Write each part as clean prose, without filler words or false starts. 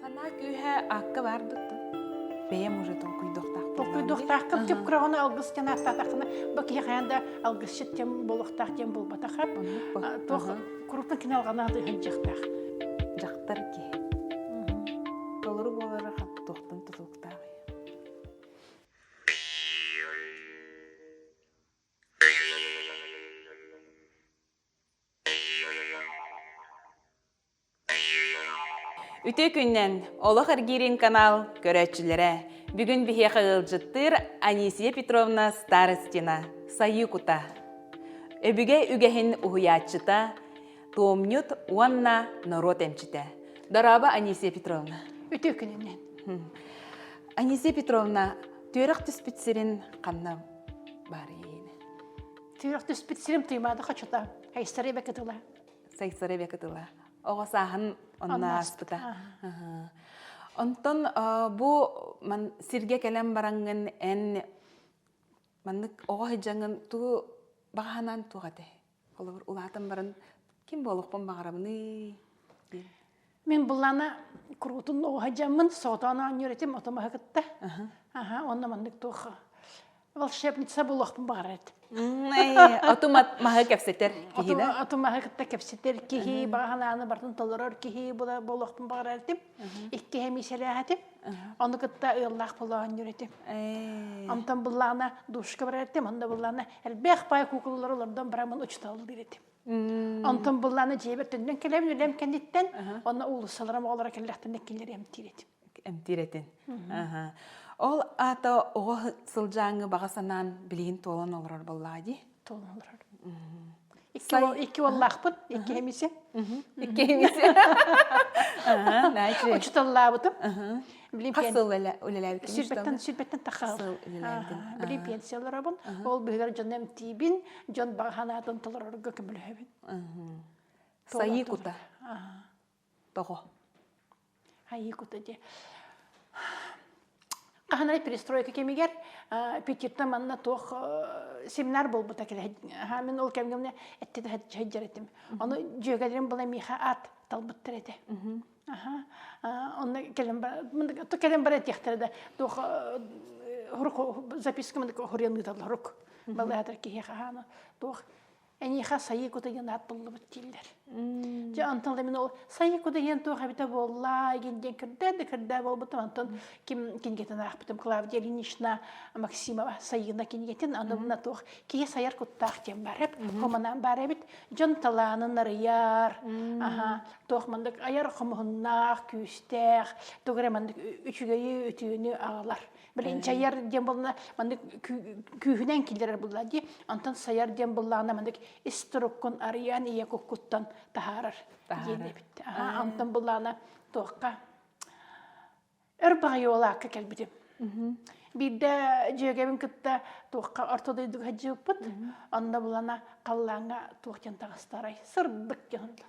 Сана күйе акка барды. Бейем уже тол күйдоқтақ. Күйдоқтақ кып кеп құрағына алғыс тен аттатақына бұк еқайында алғыс шеттен болуқтақ тен болбатақап. Тоқ құрықтың кен алғана адығын жақтақ. Жақтар ке. Толыры болары қап тоқтың тұтуқтағы. Үте күннен Олық Аргирин канал көрәтчілері. Бүгін біге қағылжыттыр Анисия Петровна Старостина, Саюкута. Өбіге үгәхін ұхуятчыта, Томнют уанна народ әмчіті. Дараба Анисия Петровна. Үте күннен. Анисия Петровна, түйріқ түспітсерін қамна бар ейіні. Түйріқ түспітсерім тұймады қачыта. Айстары бәкетіла. Сайсары бәкетіла. Оғасағын онна аспыта. Онтон бұ сирге кәлем бараңын ән маннык оға хиджаңын ту бағанан туғады. Олар улатын барын кем болуқпын бағарабыны? Мен бұлланы күрутын оға жамын соғытаны өретім отымаға кітті. Онна маннык туға. Волшебница болуқпын бағарады. Отумат маға кәпсеттер кейі да? Отумаға кітті кәпсеттер кейі, бағананы бартын толырыр кейі болуқпын бағарады. Икке хемеселі әтім. Оны кітті ұяллақ болуған өретім. Амтан бұлланы душқа барадым, онда бұлланы әлбәқ бай кукылылар олардан бірамын ұчталы деретім. Онтан бұлланы жебір түнден келемін өлем кәндеттен, оны ұлысаларым олар кәлләқтен әкелер әмтиретім. Әмтиретін. Ол ата оғы сылжаңы бағасанан білейін толын олар болады? Толын олар. Икки оллақпын, икки хемесе. Икки хемесе. Ұчталла бұтым. Қасыл өлеләбі Сүрбеттен тақал. Білі пенсиялар абын. Ол бүгер жонем тибін, жон бағанатын толырырға көмілі өбін. Саюкута. Тоғы. Саюкута де. Қағанай перестройка кемегер, Петирта манна тоқ семинар бол бұта келі. Мен ол кәмгіміне әттеді хаджар еттім. Оны жүйегәдерім бұла миха ат талбыттыр еді. Оны кәлем бар әт ектірді. Тоқ записка мындық ғұренгі талы ғұрық. Балы әдір кейе қағаны. Тоқ әнеха Саюкута ген ат болы бұт дейлер. Жа анталда мен ол Саюкута ген тоқ әбіті болла, генден кірді бол бұтым. Антон кенгетін ақ бұтым Клавдия Ильинична Максимова сайына кенгетін. Анығына тоқ кие саяр құттақ тем барып, қоманан бар әбіт. Жон таланын арыяр. Тоқ мандық аяр қомығыннақ, күйістәқ. Тоғыры мандық үчігейі өтіені ағалар. Білін чайар дем болына мандық күйінен келдерер бұллади. Антон саяр дем боллағына мандық истороккон арыян ие көккуттан тахарар. Антон боллағына тоққа өр бағай олаққа кәлбідім. Бидді жүйегебін күтті тоққа ортодойдық хаджы өппіт. Анда боллағына қаллаңға тоқтен тағыстарай. Сырдық жанында.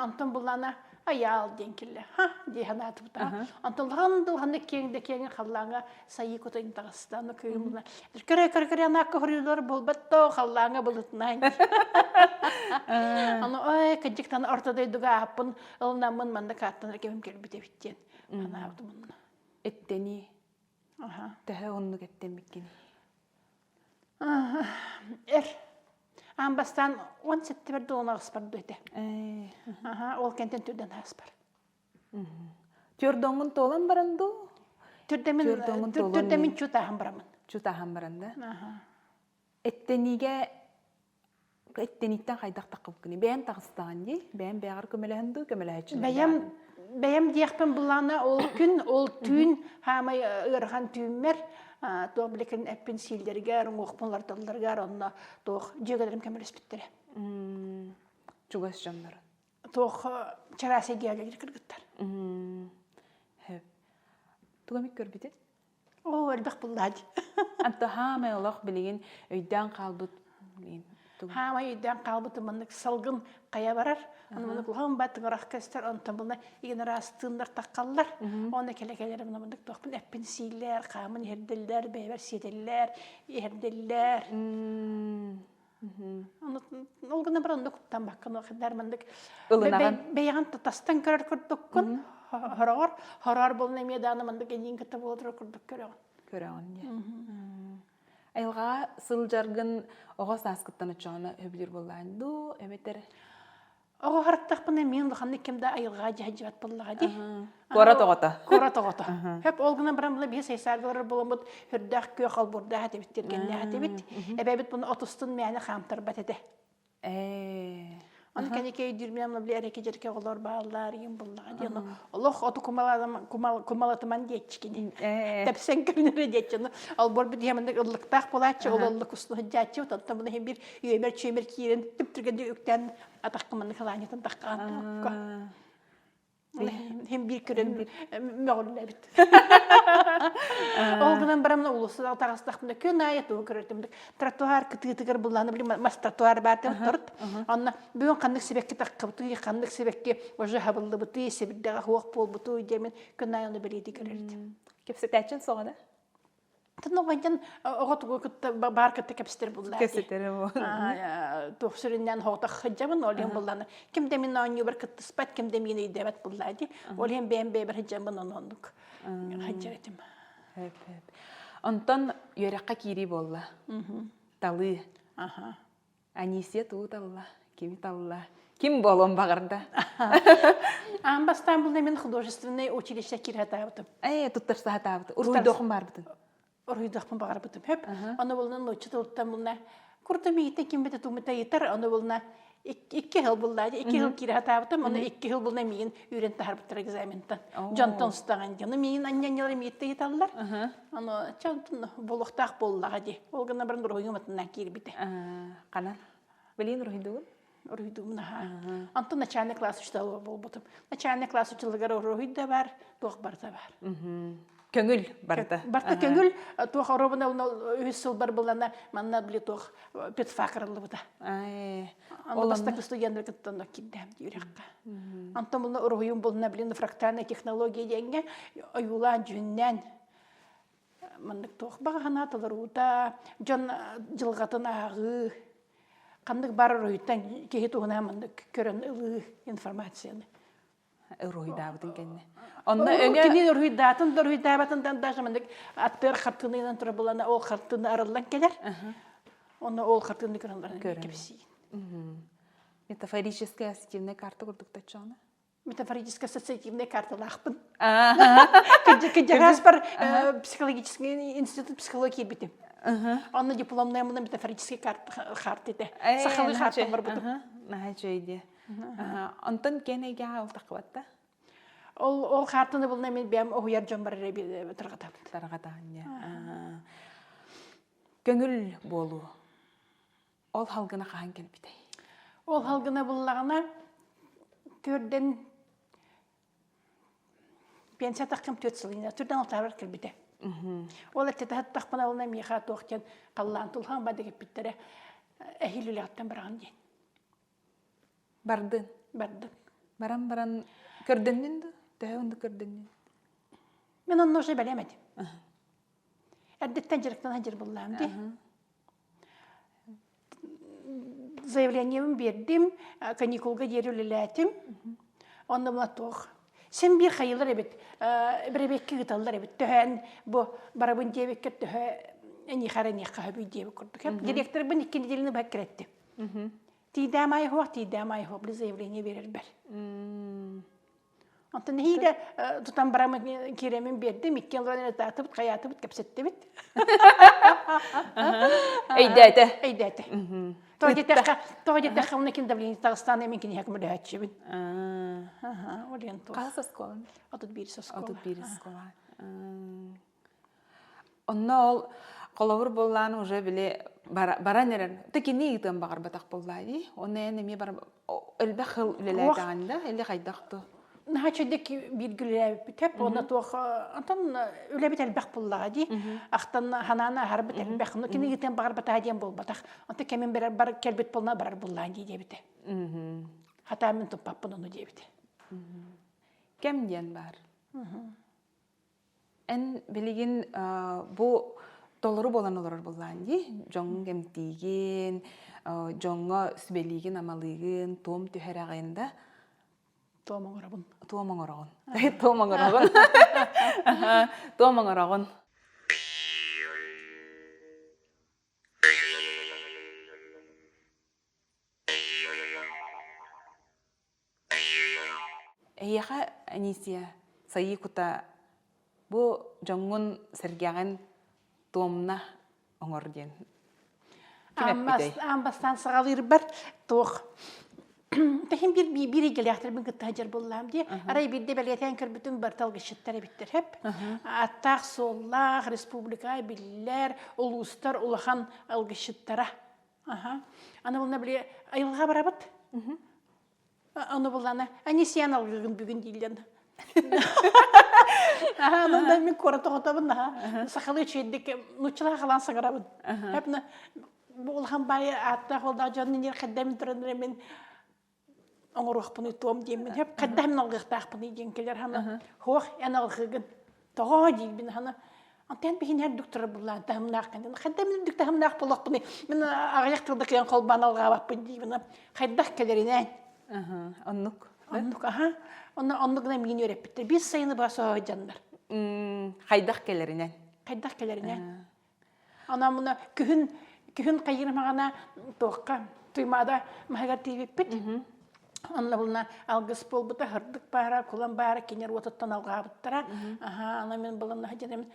Антон боллағына аял ден келі. Дейхан атып та. Антылғанды кеңді қаллаңға Саюкута интағыстаны көйімді. Көрі анаққа құрылар болбатты қаллаңға бұлытынайын. Аны ой, кәдіктен ортадайдыға апын, ұлынамын маңда қаттаныр кемім келбіте біттен. Ана аудымын. Әттені. Тәхі онны кәттен біккені. Амбастан 10 септемберді оны ғыспарды өте. Ол кәнтен түрден ғыспар. Түрдоңын толын баранды? Түрдемен чутағын барамын. Чутағын баранды? Әттеніге әттениттен қайдақ тақып күні. Бәйім тағыстаған дей? Бәйім бәғар көмелі үшін? Бәйім дейіқпен бұланы ол күн, ол түйін, хамай ұрған түйінмер, тоқ білекін әппен сейілдергер, оқпынлар талдыргер, онына тоқ жүйгедерім кәмел өспеттері. Чуғас жамдары? Тоқ чарасы геологер кіргіттар. Туғамик көрбетет? О, өрбек бұллады. Анты хамай олақ білеген өйден қалбыт? Хамай өйден қалбыты мұндық салғын қая барар. Мұндық ұлғын бәттің ұрақ көстер, онтан бұлна еген растығындар таққалылар. Оны келекелері мұндық тоқпын әппін сейлер, қамын ерділдер, бәйбер седелер, ерділер. Олғына бір онды құттан баққын оқыдар мұндық. Бәйған тұтастан көрір күрдік күн, Хорор болна меданы мандык энин кытта болотур курдук көрөгөн. Көрөңүн. Айылға сыл жаргын оға саскыттан ұчағына өбілер болайын. Ду, өбетер. Ого характахпына мен лоханны кемде айылга жаһжат боллага ди. Кора тоғыта. Кора тоғыта. Хеп олгына барамла бе сайсаргалар боламыт хүрдах кө халбурда хатебиттерген хатебит. Эбебит буны отустун мәне хамтар батеде. Аны кенеке дирмемна билер эке жерке олар баалар ем боллага ди. Аллах оту кумалатыман детчикини. Тепсен көрнөрө детчини. Ал бор бит хемендә ыллыктах булачы, ол ыллык усту хәҗәтчи, тантта буны хем бир үймер чөмер кирен типтергәндә үктән атаккымын халанытын таккан. Hem bir körün möğürler bit. Olgunan baramla ulusu tağıstaqmında kön ayet o körütümdük. Trottoar kıtı-kıtıgır bullanı bileyim, mas trottoar bardım tort. Anna bugün kandık sebekki taqqıbıtı, kandık sebekki oja habıllı bıtı, sebiddağı hoq bol bıtı demin kön ayını bileydi körürdüm. Kepse təçin soğada? Tınıq vancan oğutuğu kıtta bar kıtta kepstir bullar. Kepseteri bu. Toğsurinden hoğda xıcamın olayım bullanı. Kim demin anyu bir kıtta spat, kim demin idebat bullardı. Olayım ben bir xıcamın onunduk. Xıcavetim. Hep. Ondan yöreqqa kiri bolla. Talı. Anisiye tuğu talla. Kimi talla. Kim bolon bağırda? Ambastan bulna men художественное училище кирхатабытым. Tuttarsa hatabıdı. Uruy doğum var bıdın. Оройдахпын багарбытым хеп. Аны булна ночы толттан булна. Курта мейте ким бете тумыта етер, аны булна 2 жыл булды. 2 жыл кирхатабытым, аны 2 жыл булна мен үйрен тарбыттыр экзаментен. Жантон стаган жаны мен аннянлар мейте еталлар. Аны чантын болуктак боллага ди. Ол гына бир ройгымытынан кирбите. Канан. Билин ройдугун? Ройдумна. Антон начальный класс учтал болбутым. Начальный класс училгар ройда бар, тох барда бар. Көңүл барда. Барта көңүл тох оробына үсүл бар булана манна били тох петфакырлы бута. Оластак студенттер кыттан киддем юракка. Антон буны ройум булна билин фрактальная технология деңге аюлан жүннән мандык тох баганатылар ута жон жылгатын агы кандык бар ройуттан кеһи тугына мандык көрөн информацияны. Ройдабытын кенне. Онна өңө ройдабатын даже мындык аттыр хартынынан тура булана ол хартыны арылдан келер. Онна ол хартыны көрөнлөр кепси. Метафорическая ассоциативная карта курдук тачана. Метафорическая ассоциативная карта лахпын. Кыжагас бар психологический институт психологии битим. Онна дипломная мына метафорический карта ите. Сахалы карта бар бутум. Нахачойди. Антон кенеге алтакбатта. Ол картаны булна мен бем оюяр жон бар реби таргатабыт. Таргатаanya. Көңүл болу. Ол халгына кахан келбитей. Ол халгына буллагына көрден пенсия таккым 4 жылына түрдөн алтар келбите. Ол этте тахпана олна миха токтен каллан тулхан бадыгы питтере эхилүләттен барган ден. Бардын. Баран көрдөннүн да, тәһөнді көрдөннүн. Мен оны уже белемедим. Әддеттен жеріктен хажыр боллам ди. Заявлением бердим, каникулга жерүлеләтим. Онда була тох. Сен бир хайылар эбит, биребекке гыталлар эбит. Төһән бу барабын дебекке төһә эни харани кабы дебек күрдүк. Директор бу 2 неделяны бакретти. Тидамай хо, бир заявление берер бер. Антон хиде тутан барамы керемин бердим, 2 жылдан татып, каятып, кепсетти бит. Эйдәте. Тоҗетәхә уникин давление Дагыстан мөмкин якын дәһәчбин. Олен то. Калса школа. Атып бирсе школа. Онна ол коловур болланы уже биле баранерен. Текини итен багар батак боллайды. Оны эми бар элбе хил үлеләдәгәндә, эле кайдакты. Нахачыдык билгеләп битеп, оны тох антон үләбит әлбәк буллагы. Ахтан ханана харбит әлбәк. Ну кини итен багар батадиен булбатак. Анты кемен бар келбит булна бар буллайды дибите. Хата мен топпын оны дибите. Кем ден бар? Эн билигин бу толору болан олар булланды. Жоң кемтиген, жоңга сүбелиген амалыгын, том төһәрәгендә Туомоңорабын. Туомоңорогон. Туомоңорогон. Туомоңорогон. Эйяха Анисия сайы кута бу жоңгун сергяган туомна оңор ден. Амбастан сағалыр бар тоқ. Тахим bir gelektir bin gıtta hacer bollam diye. Arayı bir de belgeten kırbütün bartal gışıtları bitter hep. Attaq sollar, respublika biller, uluslar ulahan algışıtlara. Ana bununla bile ayılga barabat. Onu bulana. Anisiyan algıgın bugün değilden. Anında min kora toğutabın da. Sakalı çeydik, nuçlar kalan sagarabın. Hep bu ulahan bayi attaq olda canın yer kaddemin türünür min оңорух пыны том деймін. Хеп қаддамын алғықтақ пыны дейін келер хана. Хоқ, ән алғығын. Тоға деймін хана. Антен бейін әр доктора бұлан тағымнақ кәнден. Қаддамын дүк тағымнақ болақ пыны. Мен ағаяқ тұрды кең қолбан алға баппын деймін. Қайдақ келерінен. Оннук. Оннук, аха. Оннугына мен өреп бітті. Біз сайыны басы жандар. Қайдақ келерінен. Қайдақ келерінен. Ана мұна күхін қайырмағана тоққа тұймада мағар тейбеп бет. Анна булна алгыс болбута хырдык бара, кулан бара, кинер ототтан алга буттара. Ана мен булна хажем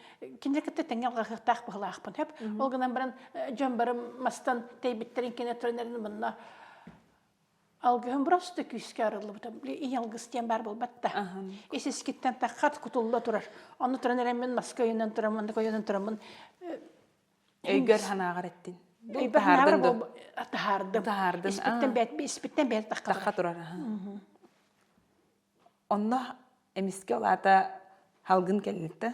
кинер кетте теңел гахтак бахлахпын хеп. Ол гынан баран жон барым мастан тейбиттерин кинер тренерин bunna алгын просто күскәрылы бута. И алгыс тем бар болбатта. Эсес киттен тахат кутулла турар. Аны тренерин мен Москвадан турамын, койдан турамын. Өйгөр ханагар еттин. Tahardın. İspitten bет таққа тұрар. Онна эмиске олата халгын келетті.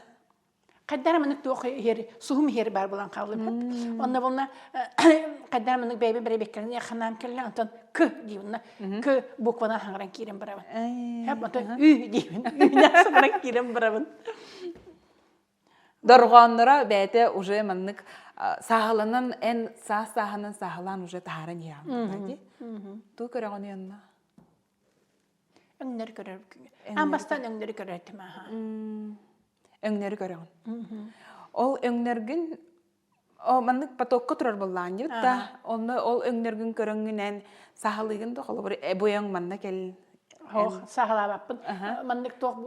Қаддар мінік тоқ хер, суғым хер бар болан қавлым. Онна болна қаддар мінік бәйбі бірі беккерін яқынам келі, антон к деймін. К буквадан хаңыран керен барабын. Антон үй деймін. Үйнен сыңыран керен барабын. Дорғанлара бәйті уже маннык сағыланын ән сағынан сағылан уже тағаран еғам. Ту көріған енна? Өңнері көрер. Амбастан өңнері көрердім. Өңнері көріған. Ол өңнергін, маннык потокқа тұрар болған еді. Ол өңнергін көріңінен сағылығын доқылы бір әбойың манна кәл. Хоқ, сағыла баппын. Мандық тоқ,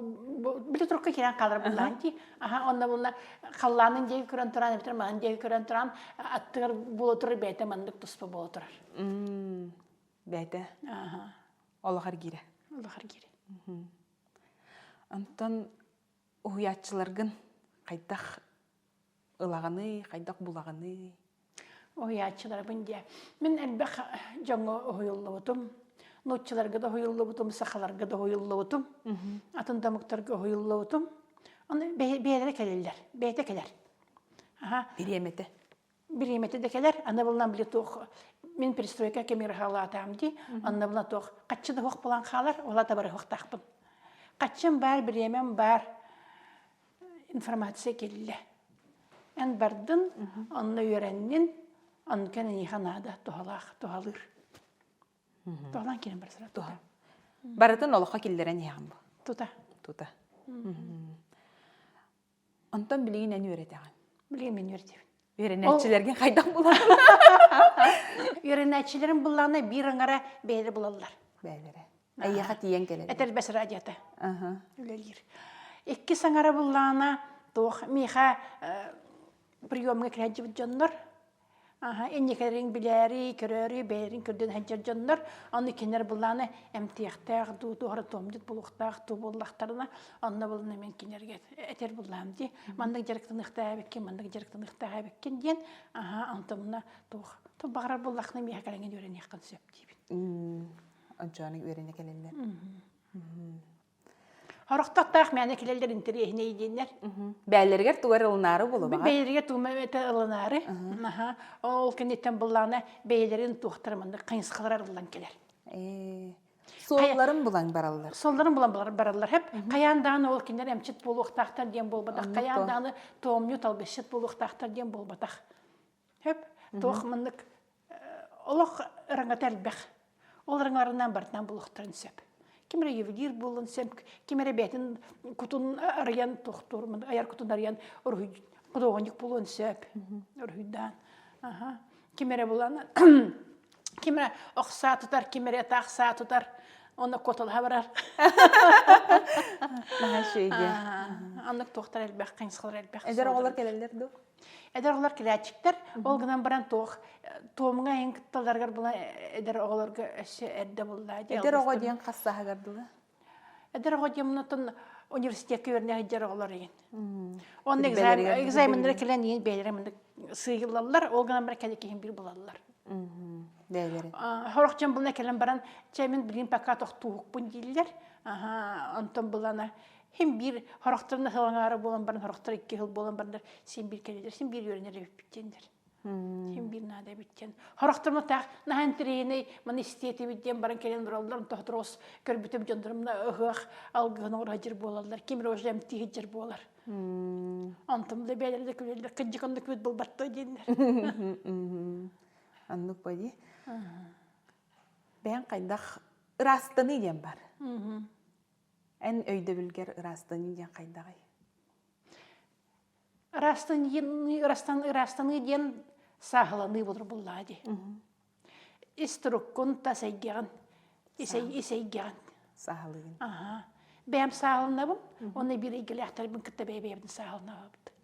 білі тұрыққа керен қалар болған ки. Онда бұлна қалланын жегі көрін тұран, ептір маған жегі көрін тұран, аттығыр болу тұрыр бәйті мандық тұспы болу тұрар. Бәйті? Олығар кері? Олығар кері. Антон ұйатшыларғын қайдақ ылағаны, қайдақ бұлағаны? Ұйатшылар бұн де. Мен әлбәқ жаңы ұйылы ұтым. Нотчыларға да хойылы бұтым, сақаларға да хойылы бұтым, атын дамықтарға хойылы бұтым. Оны бәйелері кәлелер, бәйті кәлер. Біреметі? Біреметі де кәлер. Аны бұлынан білі тоқ, мен перестройка кемер қала атам дей. Аны бұлынан тоқ, қатшы да хоқ болан қалар, ола да бары хоқтақпын. Қатшым бар, біремен бар, информация келілі. Ән бардың, оны үйреннен, оны кәнен иғанада тоғалыр. Тоғлан келін бір sıra тута. Барытын олыққа келдерен еғім бұл? Тута. Онтан білігін әні өретеғін? Білігін мен өретеғін. Үйренәтшілерген қайдан бұлағын? Үйренәтшілерін бұлағына бір аңара бәйірі бұлалар. Бәйірі. Әйеға тиен келеді? Әтәл бәс радиота. Өлелер. Екі саңара бұлағына тоқ миға приемға кірәді бұд жонлар. Эннекерин билери, көрөри, бәйрин көрден хәҗәр җаннар, аны кинер буланы әмтияқтар, дугары томдит булуктар, тубуллахтарына, аны булны мен кинергә әтер булам ди. Мандык җәрәктәнлектә беккән, мандык җәрәктәнлектә беккән дигән, антымна тух. Ту багар буллахны миһә калган йөрен якын сөп дип. Анчаны үренә келәләр. Характаттах мәне келелер интерехне иденнәр. Бәйләргә тугар ылнары булып бага. Бәйләргә тугма әтә ылнары. Ол кенеттән булланы бәйләрен тухтырманды, кыйынсыкалар булган келер. Солларын булан баралар. Солларын булан баралар хеп. Каяндан ол кинер әмчит булуктактар дигән булбатак. Каяндан томню талбышыт булуктактар дигән булбатак. Хеп, тохмындык олох раңатәл бәх. Ол раңарынан бартан булуктарын сөп. Кимере ювелир болын сем, кимере бетин кутун арыян тохтор, аяр кутун арыян орхуй кудоғанник болын сеп, орхуйдан. Кимере болан, кимере оқса тұтар, кимере тақса тұтар, оны котыл хабарар. Наха шейге. Аннык тоқтар әлбәқ, қайынсықлар әлбәқ. Эдер оғалар келелер ду? Эдер оғалар келәчіктер, ол гынан баран тоқ, тоғымға ең кітталарғар бұла эдер оғаларға әсі әдді бұлда. Эдер оға дейін қасса хагардылы? Эдер оға дейін мұнатын университетке өріне эдер оғалар ең. Оның экзаменлері келен ең бәйлері мұнды сыйылалар, ол гынан баран кәдекейін бір бұлалар. Дәйлері. Хорақчан бұлына келен баран, чаймен білін пәка тоқтуық бұн дейлер. Антон бұлана hem bir horaqtırında hılаңары болан барын, horaqtır 2 hıl болан барындар, sen bir келедер, sen bir yörенері біттендер. Hem bir nada біттен. Horaqtırma taq, nahan tireyini, man istiyeti біттен барын келен бұралдар, тоқтыр ос көрбітіп жандырымда ұғық, алғығын ор хажыр болалар, кемір ожы әмті хажыр болар. Антымда бәлерді көлелер, қыджықынды көт бұл батты дейіндер. Аннық бәді. Бән қайдақ ырастаны ден бар. Ән өйді білгер ырастаны ден қайдағай? Ырастаны ден сағыланы болыр бұллады. Истұрыққын тасайгеған, исайгеған. Сағылығын. Бәм сағылына бұл, оны бір егілі ақтарбын күтті бәйбәйбін сағылына бұлды.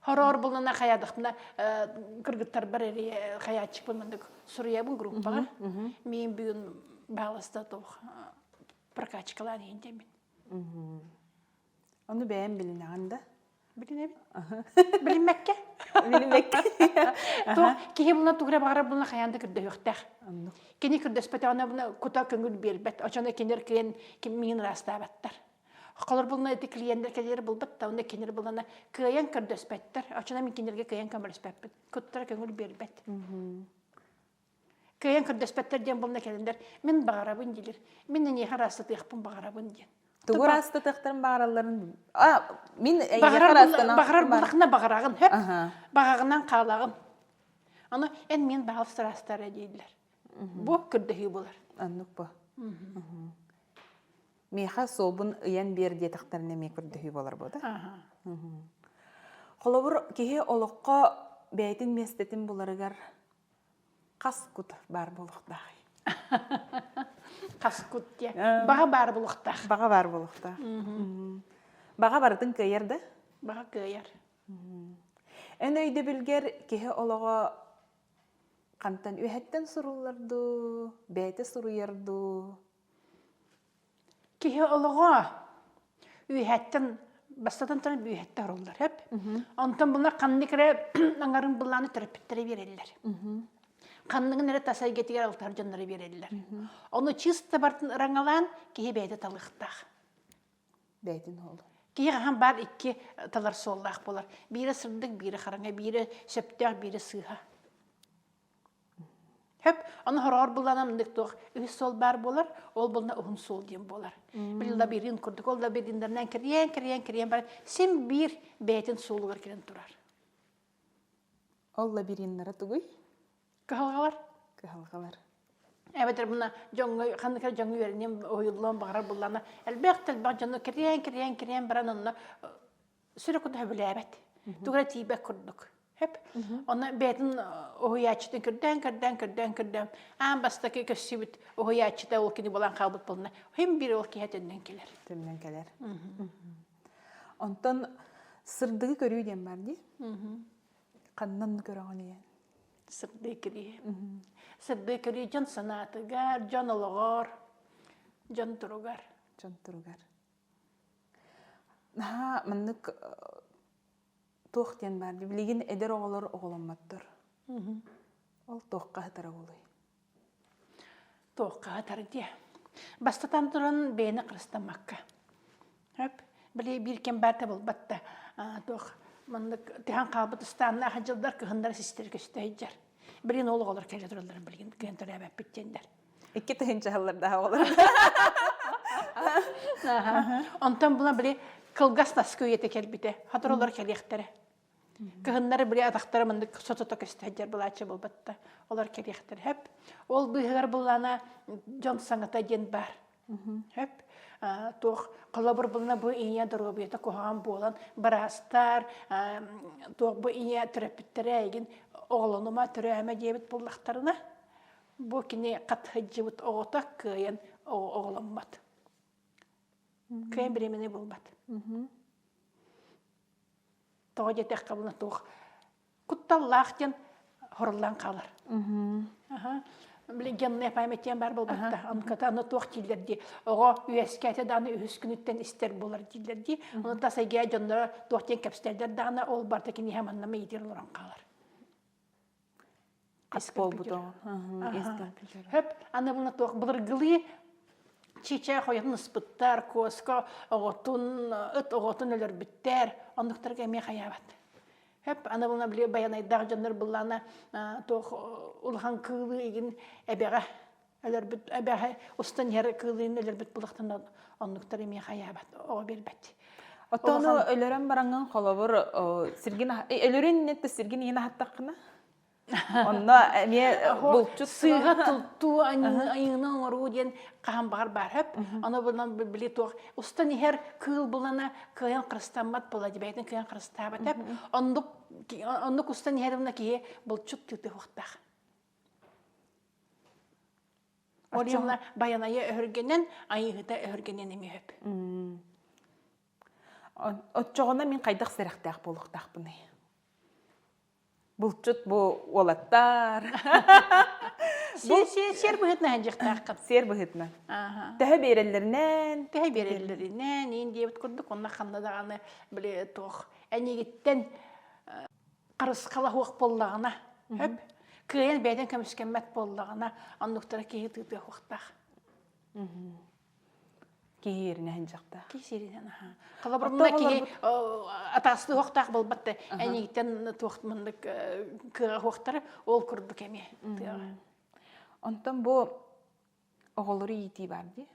Хорор бұлына қаядықпына күргіттар бір әрі қаядшық бұлмандық сұрыябын группаға. Мен бүгін бағылыста тоқ прокачкалар ендемін. Оны бәйім білін ағында? Білін әбін? Білін мәкке? Білін мәкке. Кейі бұлына тұғыра бағыра бұлына қаянды күрді өқтәқ. Кені күрді өспәті ана бұлына күта көңіл бербәт. Очаны кенер күйен мен раста бәттар. Қалар бұлына әті клиенттер кәдері бұл бәтті, онда кенер бұлына күйен күрді өспәттар. Очаны мен кенерге күйен көмір өспәппін. Күттара көңіл бербәт. Күйен күрді өспәттер ден бұлына кәдендер. Мен бағарабын делер. Мен неге раста тұйықпын бағарабын ден. Туғыр асты тұқтырын бағараларын... Мен бағарар бұлақына бағарағын, хөп, бағағынан қалағын. Аны, ән мен бағалыстыр астары дейділер. Бұл күрді болар. Аннық бұл. Меха солбын ұян берде тақтарына ме күрді болар бұл да? Қолабыр кеге олыққа бәйтін местетін бұларығар қас күт бар болуқтағы. Қасқут де. Баға бар бұлықтақ. Баға бар бұлықтақ. Баға бардың көйерді? Баға көйер. Ән өйді білгер кеге олыға қантан өйәттен сұруларды, бәйті сұруерді? Кеге олыға өйәттен, бастатан тұрын өйәтті ұрылдар, әп. Онтан бұлар қанны кірі аңарын бұланы түріпіттірі берелілер. Қаннығын әрі тасай кетігер алтар жанлары берелілер. Оны чисты бартын ұраңалан кейі бәйді талықтақ. Бәйдің олы. Кейі ғаған бар 2 талар соллақ болар. Бірі сырдық, бірі қараңа, бірі сөптіғ, бірі сыға. Хөп, оны хорғар бұланамындық тоқ. Үхі сол бар болар, ол бұлына ұғын сол дем болар. Білді бірін күрдік, ол да біріндерінен кірген бар. Сен бір бәйдің солығар келен тұрар. Ол да біріндері тұғый? Кахалгалар? Кахалгалар. Әбәтер бұна қандықар жаңы өрінен ойылуын бағарар бұллана. Әлбәқтіл баг жаңы кірен баран онына сүрі күді өбілі әбәт. Тұғыра тейбәк күрдік. Хөп. Оны бәтін ойячытын күрден. Аң бастақы көсі бүт ойячыта ол кені болан қалбыт болына. Хем бір ол кейет өннен келер. Төннен келер. Онтан сырдығы көрүйден бар дей? Қаннан көріған ең? Сырды кірі жан санатыгар, жан олығар, жан тұругар. Мұндық тоқтен барды. Білеген әдер оғылар оғыламаттыр. Ол тоққа ғытары олай. Тоққа ғытары де. Бастатан тұрын бәйіні қырыстамаққа. Біле біркен бәрті бұл батта. Тоқ. Мұндық тіған қалбыт ұстанына қажылдар кығындар сестер көсті әйджар. Бірін олық олар кәлі тұралар білген күйен тұры әбәп біттендер. 2 тұхыншы қалар дағы олар. Онтан бұна біле қылғас тас көйеті кәлбіті. Хатыр олар кәлі ектері. Кыһыннары бире атактары мындык сотото көстәҗәр булачы булбатта. Олар керехтер хеп. Ол быһыгар булана жон саңата ден бар. Хеп. Тох колобор булна бу иния дробиета кохам болан барастар тох бу иния терапевтереген оглонума төрәмә дебит буллактарына. Бу кине катхыҗыбыт оготак кыян оглонмат. Кем биремене булбат. Тоҗа тәкъбылна тох. Кутталлахтен хорлан калар. Билгенне памятен бар булбатта. Анкатаны тох тилдерди. Ого үескәте даны үскүнүттен истер булар тилдерди. Аны тасайга жонда тохтен кепстердер даны ол барта кини хаманна мейдер лоран калар. Аспол бутон. Хеп, аны буна тох булыргылы чича хоятын спыттар, коска, оготун, оготун өлөр биттер, ондуктарга ме хаябат. Хеп, аны буна биле баянай дагжандар буллана тох улхан кылы еген эбега өлөр бит эбега устан яр кылын өлөр бит булактан ондуктар ме хаябат. О бербет. Отону өлөрөн баранган холобор сиргин өлөрүн нетте сиргин ена хаттакына. Онна ме булчут сыга тулту айына оруден кам бар хеп. Аны булан биле тох устан яр кыл булана кыян кырстамат була дибейтен кыян кырстабат хеп. Ондук устан ярына ки булчут тете вактах. Олимна баяная өргенен айыгыта өргенен эме хеп. Отчогона мен кайдак сырактак болуктак буны. Булчут бу олаттар. Сер быһытна ханжыктак. Сер быһытна. Тәһә берелләреннән, Инде бит курдук онна ханна даганы биле тох. Әнигиттен карыскала хук боллагына. Хеп. Кыян бәдән көмүскәммәт боллагына аннуктара киһи тыты хуктак. Киһирне ханжыкта. Кисиринен аха. Калабырна ки атаслы хуктак болбатты. Әнигиттен тухмындык кыга хуктары ол курдук эме. Онтон бу оголору ити бар ди.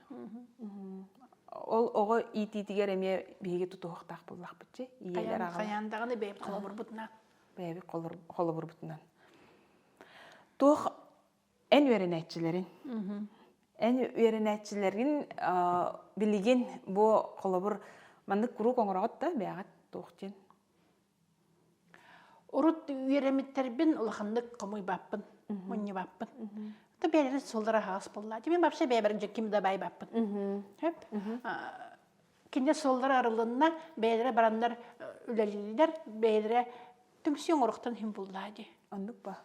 Ол ого ити тигер эме биге тутуктак буллак битчи. Иелер ага. Каяндагыны беп калабыр бутна. Беби колобур бутунан. Тух эн веренетчилерин. Эн веренетчилерин билеген бу колобур мандык куру коңороготта бягат тухтен. Урут веремиттербин улахандык комуй баппын, мунни баппын. Та бәлері солдара хас болла. Демен бапша бәбәрін жеккім да бай баппын. Хөп. Кенде солдара арылынна бәлері барандар үләлілер, бәлері түмсен орықтан хим болла де. Ондук ба?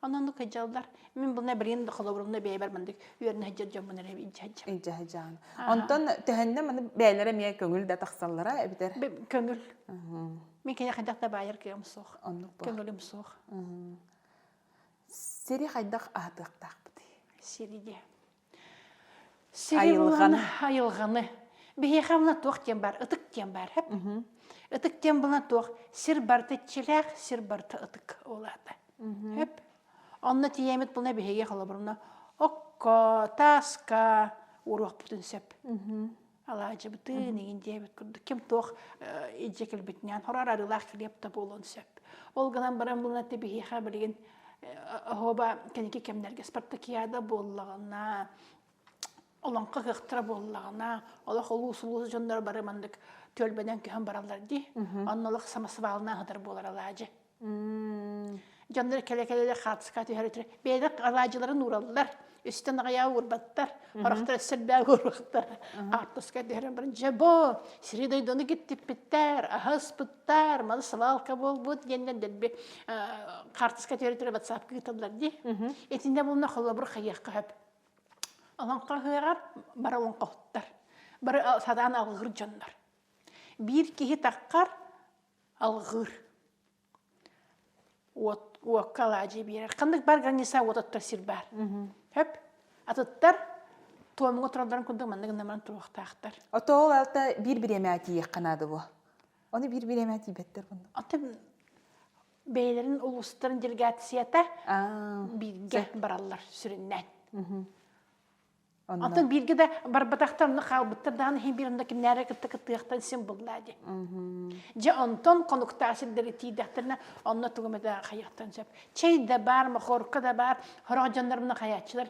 Онанды кәжалдар. Мен бұлна бірін де қолабырымда бәйбәр мандық үйерін хәджар жамбын әрі иджаджам. Иджаджам. Онтон тәхенде маны бәлері мия көңіл да тақсаллара әбітер? Көңіл. Мен кәне қайдақта байыр күйім соқ. Ондук ба? Көңілім соқ. Сери қайдақ ағдықтақ бұды? Сериде. Айылғаны. Айылғаны. Бейе қамына тоқ тем бар, ытық тем бар. Ытық тем бұлна тоқ. Сир барты челәқ, сир барты ытық олады. Онна тиемет бұлна бейеге қалабырына. Окко, таска, уруақ бұтын сөп. Алажы бұтын, еген дебет күрді. Кем тоқ еджекіл бітінен, хорар арылақ келепті болуын сөп. Ол ғынан баран бұлна те бейеға білген хоба кенеке кемнерге спартакиада боллағына, оланқы қықтыра боллағына, олақ олу-сулу жондар бары мандық төлбеден күйін баралар дей, онналық самасы бағылына ғыдар болар алажы. Жондар келе-келелер қатысқа түйәрі бейдік алажыларын уралылар, үстен ағая урбаттар, орақтар сірбә урбаттар, артысқа түйәрі барын жабо, сірі дойдоны кеттіп біттер, ағыз біттер, малы сылалқа бол бұд, енден дәлбе қартысқа түйәрі батсап күйіталар дей. Етінде болына қолы бір қайыққа хөп. Аланқа ғығар, бары оңқа ұттар, бары садан алғыр жондар. Bir кихи таққар алғыр. Уаққал ажи берер. Қандық бар граниса отаттар сир бар. Хөп, атыттар туамыңа тұралдарын күндің мандығын наман тұруқтақтар. Ото ол алта bir емәті еққанады бұл. Оны bir емәті беттер бұнды. Аты бейлерін ұлыстарын делегацията бірге баралар сүріннен. Антон бирге да барбатақтарны қалбыттар даны хем бирында кимнәре кытты-кыттыяқтан сен буллади. Же Антон конуктасылдары тидәхтерне онна тугымда хаяктан жап. Чей да бар, махорка да бар, хорак жандарымны хаячылар.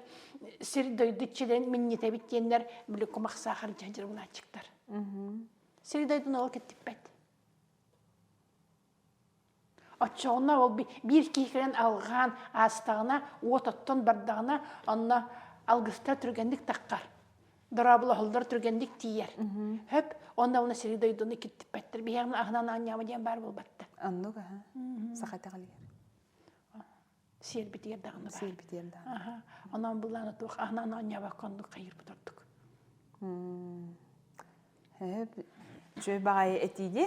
Сир дойдычыдан миннете биткеннер биле кумак сахар жажырына чыктар. Сир дойдун ол кеттиппет. Очоғына ол бір кейкерен алған астағына, ототтон бардағына, онна алғыстар түргендік таққар. Дұрабылы холдар түргендік тиер. Хөп, онна оны сері дойдуны кеттіп бәттір. Бияғын ағынан аңямы ден бар бол бәтті. Аннуға, сақайта қалығыр. Сел бітер дағыны бар. Сел бітер дағыны. Онан бұланы туқ, ағынан аңяба қонды қайыр бұтырдық. Жөй бағай әтейде.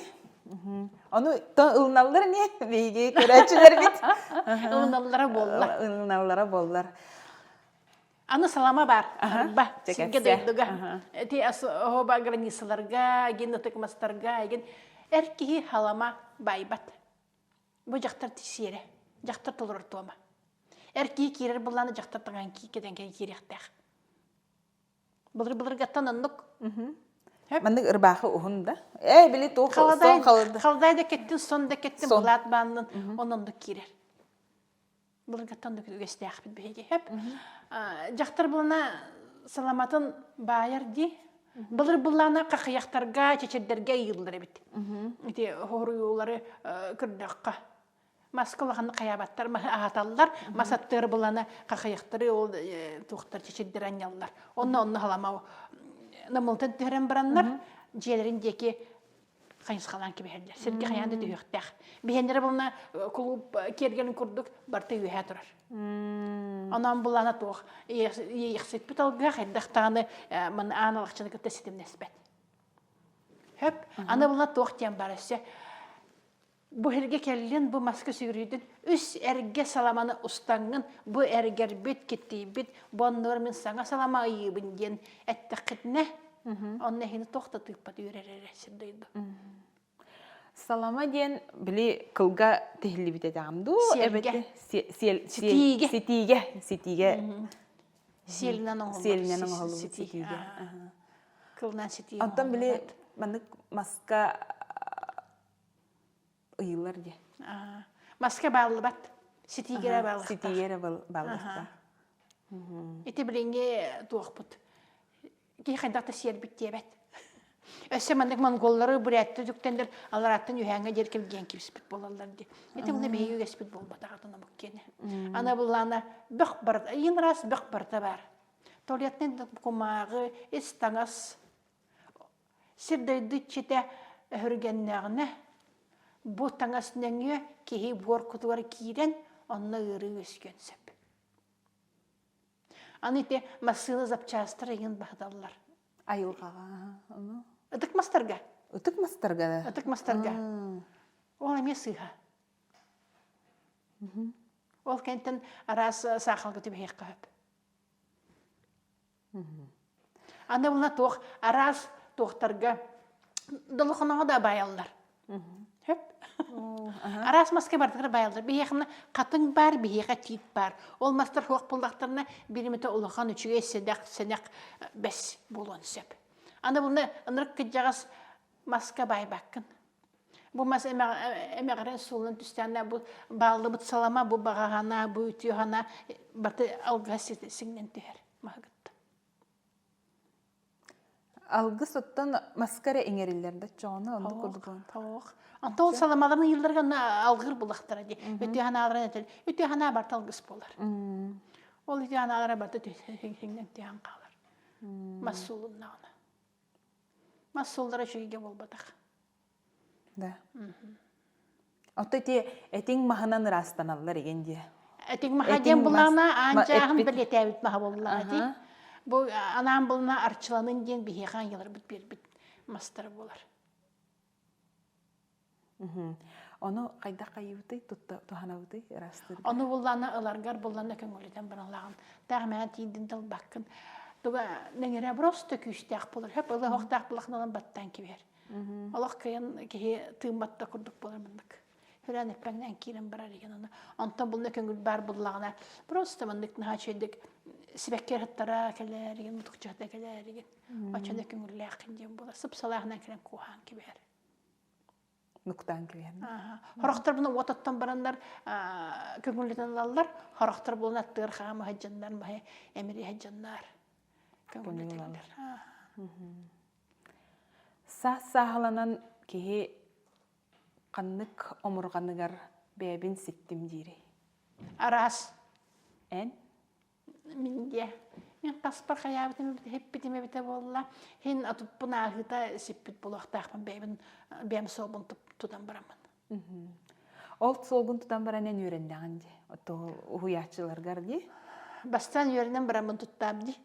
Onu ılnallar ne? Beyge körәчеләр бит. Ылналлары боллар. Ылналлары боллар. Аны салама бар. Ба, синге дойдуга. Ти оба границаларга, генетик мастарга, ген эрки халама байбат. Бу жактар тисере. Жактар толор тома. Эрки кирер булланы жактар таган киден киректәк. Булыр гаттан аннык. Мандык ырбахы ухунда. Били тоо сон калды. Халдайда кеттин, сонда кеттин булат баннын, ононду кирер. Булыр гаттан үгестәк бит беге. Хеп. Жактар булана саламатын байыр ди. Булыр булана какыяктарга, чечердерге йылдыр бит. Ити хоруюлары кырдакка. Маскалаханы каябаттар, ахаталлар, масаттыр булана какыяктары ол тухтар чечердер аняллар. Онны халамау. Намылтын түрен бараннар, желерин деки қайынсқалан кебердер. Сірге қаянды дүйіқтәқ. Бейендері бұлына клуб кергенін күрдік, барты үйе тұрар. Анан бұлана тоқ. Еқсет бүт алға қайдақтағаны аналықшыны күтті сетімнес бәт. Хөп, аны бұлана тоқ тен барысы. Бұ әрге келген, бұ маска сүйрейдің, үс әрге саламаны ұстаңын, бұ әргер бүт кетті бүт, бұннығыр мен саңа салама айыбын ден әтті қытне, онны әйіні тоқта тұйпат үйререр әсірдейді. Салама ден білі қылға тәхілі біт әдіғамду? Сетиге. Сетиге. Селінен оңғылы сетиге. Қылынан сетиге. Антон білі маска ыйылар де. Маска бағылы бат. Сетигері бағылықта. Сетигері бағылықта. Эти біліңге туақ бұд. Кей қайдақта сер бітте бәт. Өсі мандық монголлары бүрәтті жүктендер алараттың үйәңі деркелген кепіс біт болалар де. Эти мұны бейі өс біт болбады ағатына мұккені. Ана бұлана бүқ барда, ең рас бүқ барда бар. Толеттен құмағы, естаңыз, сірдейді чете үргеннәғіне Бу таңасыныңы кейі бор құтуар кейден, онына үрі өскен сөп. Аны те масыны запчастыр еген бағдалылар. Айылғаға. Үтік мастарға. Үтік мастарға да? Үтік мастарға. Ол әме сыға. Ол кәнттен арас сақал күтіп хек қағып. Аны бұлна тоқ, арас тоқтарға дұлықынаға да байалылар. Хөп. Арас маска бардығыр байалдар. Бейеқімні қатың бар, бейеқа тиіп бар. Ол мастар хоқ бұлдақтарына беріметі ұлыған үшіге сәнәқ бәс болуын сөп. Аны бұлны ұнырық күджағыз маска бай баққын. Бұл мас әмеғарен сұлының түстәніне бұл балды бұт салама, бұл бағағана, бұл ütіғана барды алға сіңнен түйер. Мағыт. Алғы соттан маскара еңерілерді жоны онды көрді бұлын. Тоқ. Anta ol salamlarını yıllarına algır bulaktıra di. Ötüğün ağlarına etel. Ötüğün ağlar talgıs bolar. Ol ötüğün ağlara barda tüğün tüğün kalır. Masulunna ona. Masullara şöyle bolbadak. Da. Ota etin mahanan rastanallar egen diye. Etin mahaden bulana ancağın bir tevit maha bollar di. Bu anam bulana arçılanın gen bir hekan yıllar bit mastar bolar. Onu qayda qayıbıtı, tuhanabıtı rastır. Onu bullana ılargar, bullana köngülden bıralağın. Dağmayan tiyindin dıl bakın. Duga nengere prosto küçtək bulur. Hep ılı hoqtaq bulaqnalan battan kiber. Allah kıyın ki tığımbatta kurduk bulur mındık. Hüren etpenden kirin barar egen onu. Ondan bulna köngül bar bullağına. Prosto mındık naha çeydik Сибеккер хаттара келерген, мутукчата келерген. Очанда күңүлләк кинден була. Сыпсалахнан келен кухан кибер. Нуктан килен. Хорохтар буны ототтан барандар көңүлден алалар. Хорохтар буны аттыр хама хаҗаннар, махе эмири хаҗаннар. Көңүлден. Сахаланан кеһи каннык омурганыгар бэбин ситтим дири. Арас. Эн? Минде. Мен паспорт хаябытым хеппитиме бите болла. Хин атуппуна агыта сиппит болуктакмын бэм собун тутан барамын. Ол солгун тутан баранен үйрендаган ди. Ото уятчыларгар ди. Бастан үйренен барамын туттам ди.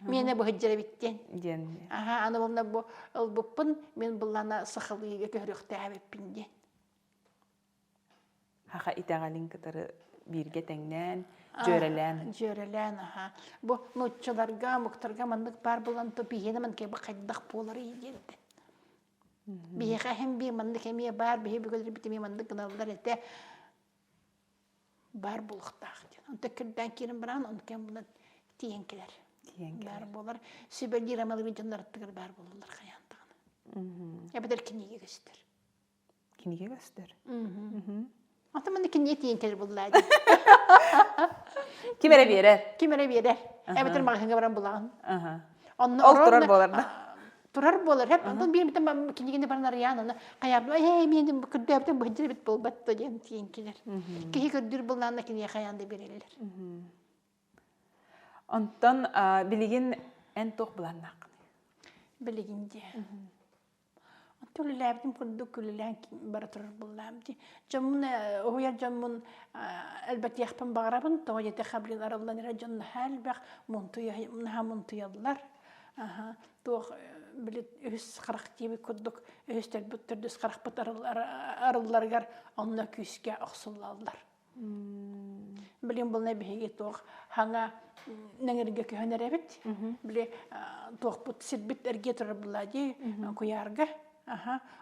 Мене бу хыджыра биттен. Ден. Аны болна бу ылбыппын, мен буллана сахалыга көрөктө абеппинден. Хаха итагалин кытары бирге теңнен жөрелен. Жөрелен, Бу нутчыларга, муктарга мандык бар булан то бигенемен кебе кайдак болары иденде. Биге хем би мандык эме бар, биге бигөлөр битеме мандык гыналдар эте бар булуктак. Онта кирден кирин баран, он кем буна тиенкелер. Бар болар. Сибелир амалы жандар тыгыр бар болулар каяндыгын. Я бедер киниге göster. Киниге göster. Ата мен киниге тиенкелер буллады. Кимере берер? Кимере берер? Я бедер магазинге баран булаган. Ол турар болар да. Турар болар. Хеп антон бир битем кинигене барнар яны. Каябы, мен бу кырдабтан бу жер бит болбат деген тиенкелер. Кихи көрдүр булланда киниге каянды берелер. Онтон билигин эн тох буланнак. Билигинде. Төлләбдим курдук күллән бара турар булламди. Жамун ояр жамун әлбәт яхпан багарабын, тоҗете хабрин араллан раҗан халбах мунтуялар. Тох билет үс 40 тиби курдук өстәл бүттөрдөс 40 бут аралларгар онна күскә аксыллалар. Билем булны биге тох хаңа нәңерге көһөнәрәбит. Биле тох бут сирбит эрге турар буллади куярга.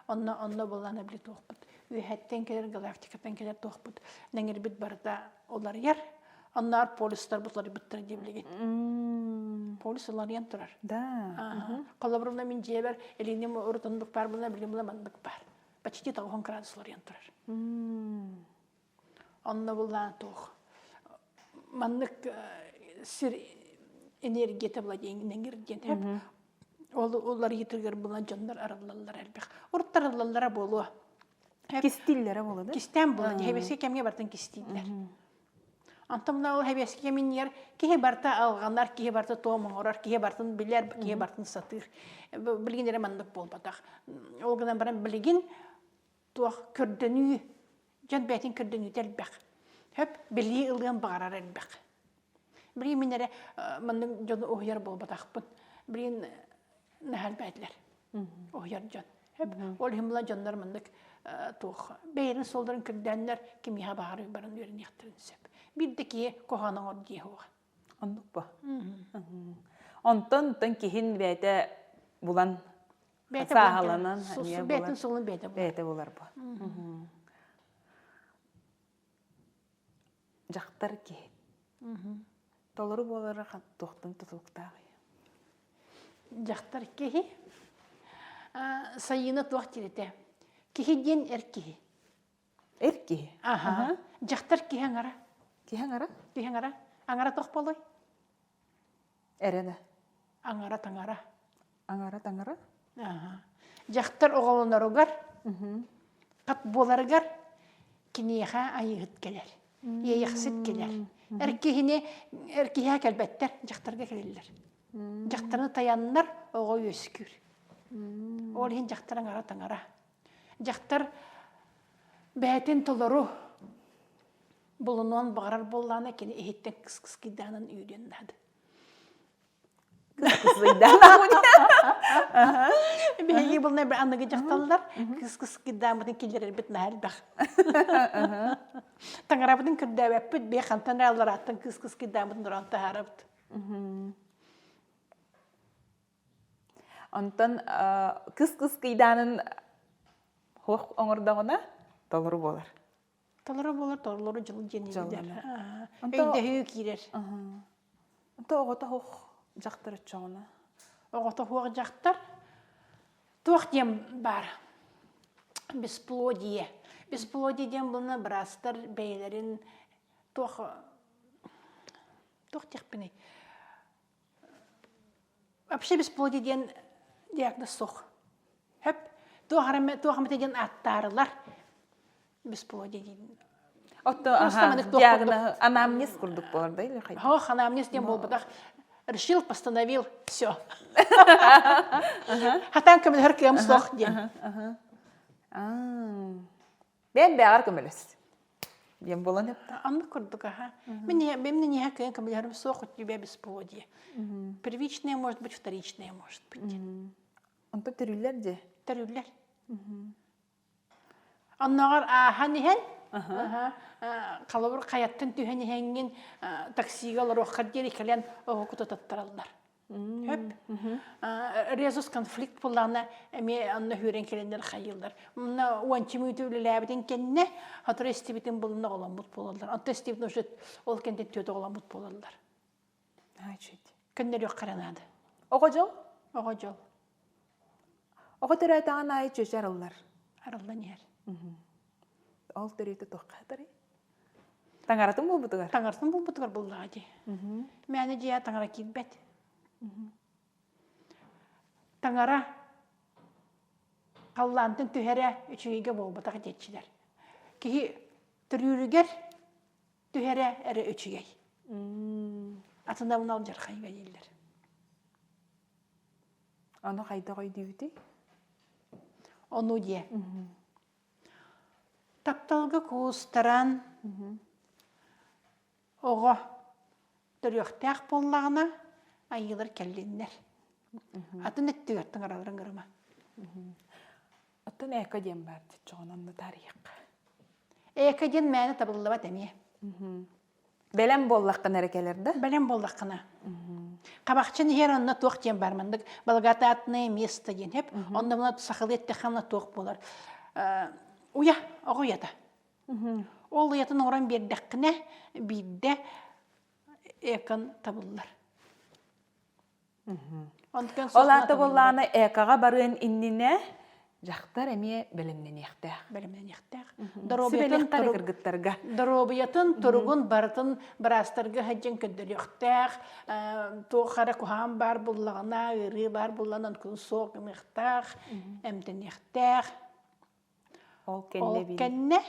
Онна булланы биле тох бут. Үһәттен келер галактикадан келер тох бут. Нәңер бит барда олар яр. Оннар полистар бутлар биттер диблеге. Полислар ян турар. Да. Коллаборна мин жебер элинем уртындык бар булна билем була мандык бар. Почти 90 градуслар ян турар. Онна булланы тох. Мандык сир энергия табладен нәңерден хәп. Олар йитергер булган жандар араллалар әлбәк. Урттараллар болу. Кистилләре булды. Кистән булды. Хәбәскә кемгә бартын кистилләр. Антымна ул хәбәскә миннәр кие барта алганнар, кие барта томыңорар, кие бартын биләр, кие бартын сатыр. Билгеннәр мандык булбатак. Ул гына баран билген туак көрдөнү, жан бәтин көрдөнү әлбәк. Хәп били илгән багарар әлбәк. Били миннәр мандык жан ояр булбатакпын. Билен нәһәл бәтләр. Ояр жан. Хәп ул химла жандар мандык тух. Бәйрен солдарын көрдәннәр ким яһа багарып баран йөрен яктырынсып. Биддеки коханың орди хуга. Ондук ба. Онтон кихин бәйте булан сахаланан хәния булар. Бәйтен солын бәйте булар. Бәйте булар ба. Жактар ки. Толору болары тохтың тутуктагы. Жактар ки. Сайына туак тирете. Кихиден эрки. Эрки. Жактар ки хаңара. Кихаңара? Кихаңара. Аңара тох болой. Эреде. Аңара таңара. Аңара таңара? Жактар оголоноругар. Кат боларыгар кинеха айыгыт келер. Яйыксыт келер. Эркиһә кәлбәттәр жактарга келерлер. Жактарны таяннар огой өскүр. Ол хин жактар аңара таңара. Жактар бәтен толору булунан багарар болланы кини эхиттен кыс киданын үйден дады. Беги булны бер аныгы жакталлар, кыс киданын килер бит нәһәл бах. Таңарабын күрдәбәп бит бе хантан алар аттан кыс киданын дуран тахарып. Онтон кыс киданын хох оңордогона толору болар. Талары болар, торлары жылы женелдер. Жылына. Өйдәһү кирер. Онто оғыта хоқ жақтыр чоғына. Оғыта хуақ жақтар. Туақ дем бар. Бесплодие. Бесплодие дем бұлна бірастар бәйлерін туақ текпіне. Вообще бесплодие ден диагноз соқ. Хөп, туақымыты ден аттарылар. Бесплодие ден. Отто диагноз анамнез күрдік боларда или қайда? Хо, анамнез ден бол бұдақ. Решил, постановил, все. Хатан көмін хөркем соқ ден. Бен бәғар көміліс. Ден болан епті. Анны күрдік, аха. Мен не хәккен көмілерім соқ, у тебя бесплодие. Первичное может быть, вторичное может быть. Онто түрілер де? Түрілер. Аннағар ахан ехен, қалабыр қаяттын түйен ехенген таксигалар оққар дер екелен оғы күті таттаралдар. Резус конфликт болағына әме анна хүрен келендер қайылдар. Мұна уанчы мүйті өлі ләбіден кенне, хатыр естебетін болына олан бұт болалар. Анты естебетін өшет ол кенден төді олан бұт болалар. Көннер өқ қаранады. Оға жол? Оға жол. Оға түрі айтаған ай чөш арылар? Арылдан ер. Ол түрейті тоққа Таңаратын бұл бұтығар? Таңаратын бұл бұтығар бұлға де. Мәні де таңара кетбәт. Таңара қаллантын түхәрі үчігеге бол бұтығы детчілер. Кейі түрүрігер түхәрі әрі үчігей. Атында бұны ал жарқай бәделдер. Оны қайда қой дейбіті? Оны де. Тапталғы көстаран оға түріқтәқ боллағына айылыр кәлденлер. Атын әтті өттің араларын ғырыма. Атын әкі ден бар, жоғынанды тарих. Әкі ден мәні табылыва дәме. Бәлем боллаққын әрекелерді? Бәлем боллаққына. Қабақчын ер онына тоқ ден бармандық. Балғаты атына месті ден хеп. Онда мұна сақылы етті қамна тоқ болар. Уя, оғы ұяда. Ол ұятын оран бердіққіне бейді әкін табылылар. Ол аты боллағына әкіға баруын инніне жақтар әме бәлімнен ектәқ. Бәлімнен ектәқ. Сібелектар кіргіттарға. Дұробиятын тұрғын бартын бірастарға хаджын көдір ектәқ. Тоқара күхан бар боллағына, үрі бар боллағынан күн соқ ектәқ. Әмден ектәқ. Ол кәнне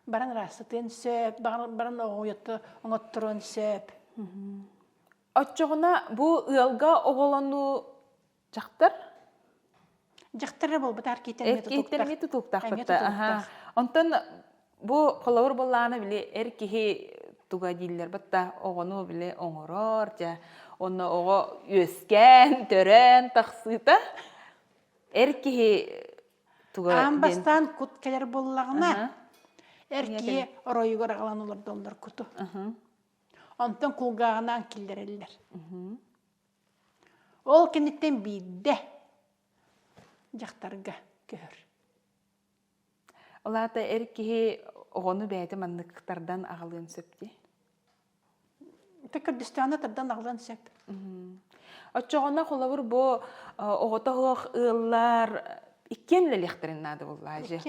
баран растытын сөп, баран оғыятты оңаттырын сөп. Отчоғына бұл ұялға оғылану жақтар? Жақтары бол бұтар кейтерметі тұқтақ бұтты. Онтан бұл қолауыр болағына біле әркеге тұға дейлер бұтта оғыну біле оңырыр, оны оғы өскен, төрен, тақсыйта әркеге тұға дейін. Амбастан күт кәлер болағына әркеге оройығыр ағалан олар долдар күті. Онтан құлғағынан келдерелер. Ол кенеттен бейді жақтарға көр. Олата әркеге оғыну бәйті маңнықтардан ағылын сөпті? Күрдістаны тардан ағылын сөп. Отчоғына қолауыр бұл оғытағық ұллар иккен ләліқтерін нады бұл лажы?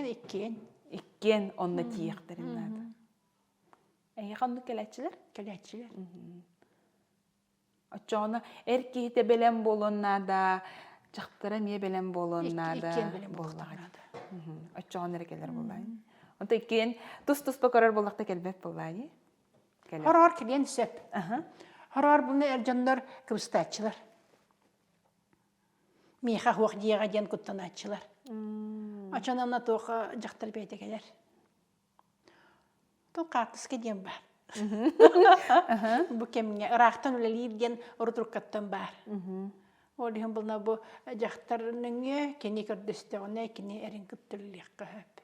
Иккен онны тиектерін нады. Әйе қанды кәләтчілер? Кәләтчілер. Отчоғына әркеге бәлем болын нада, жақтыра ме бәлем болын нада. Иккен бәлем болын нада. Отчоғын әрекелер болай. Онта иккен тұс-тұс бақарар болақта кәлбәп болай? Хорор келен сөп. Хорор бұны әржандар күбістатчылар. Мейха хуақ дейіға ден күттанатчылар. Очанамна тоқа жақтар бәйді келер. Бұл қартыс кеден бар. Бұл кеміне ұрақтан өлелейден ұрытұрқаттан бар. Олығын бұлна бұл жақтарының кені көрдістіғіне кені әрін күттірлік қағып.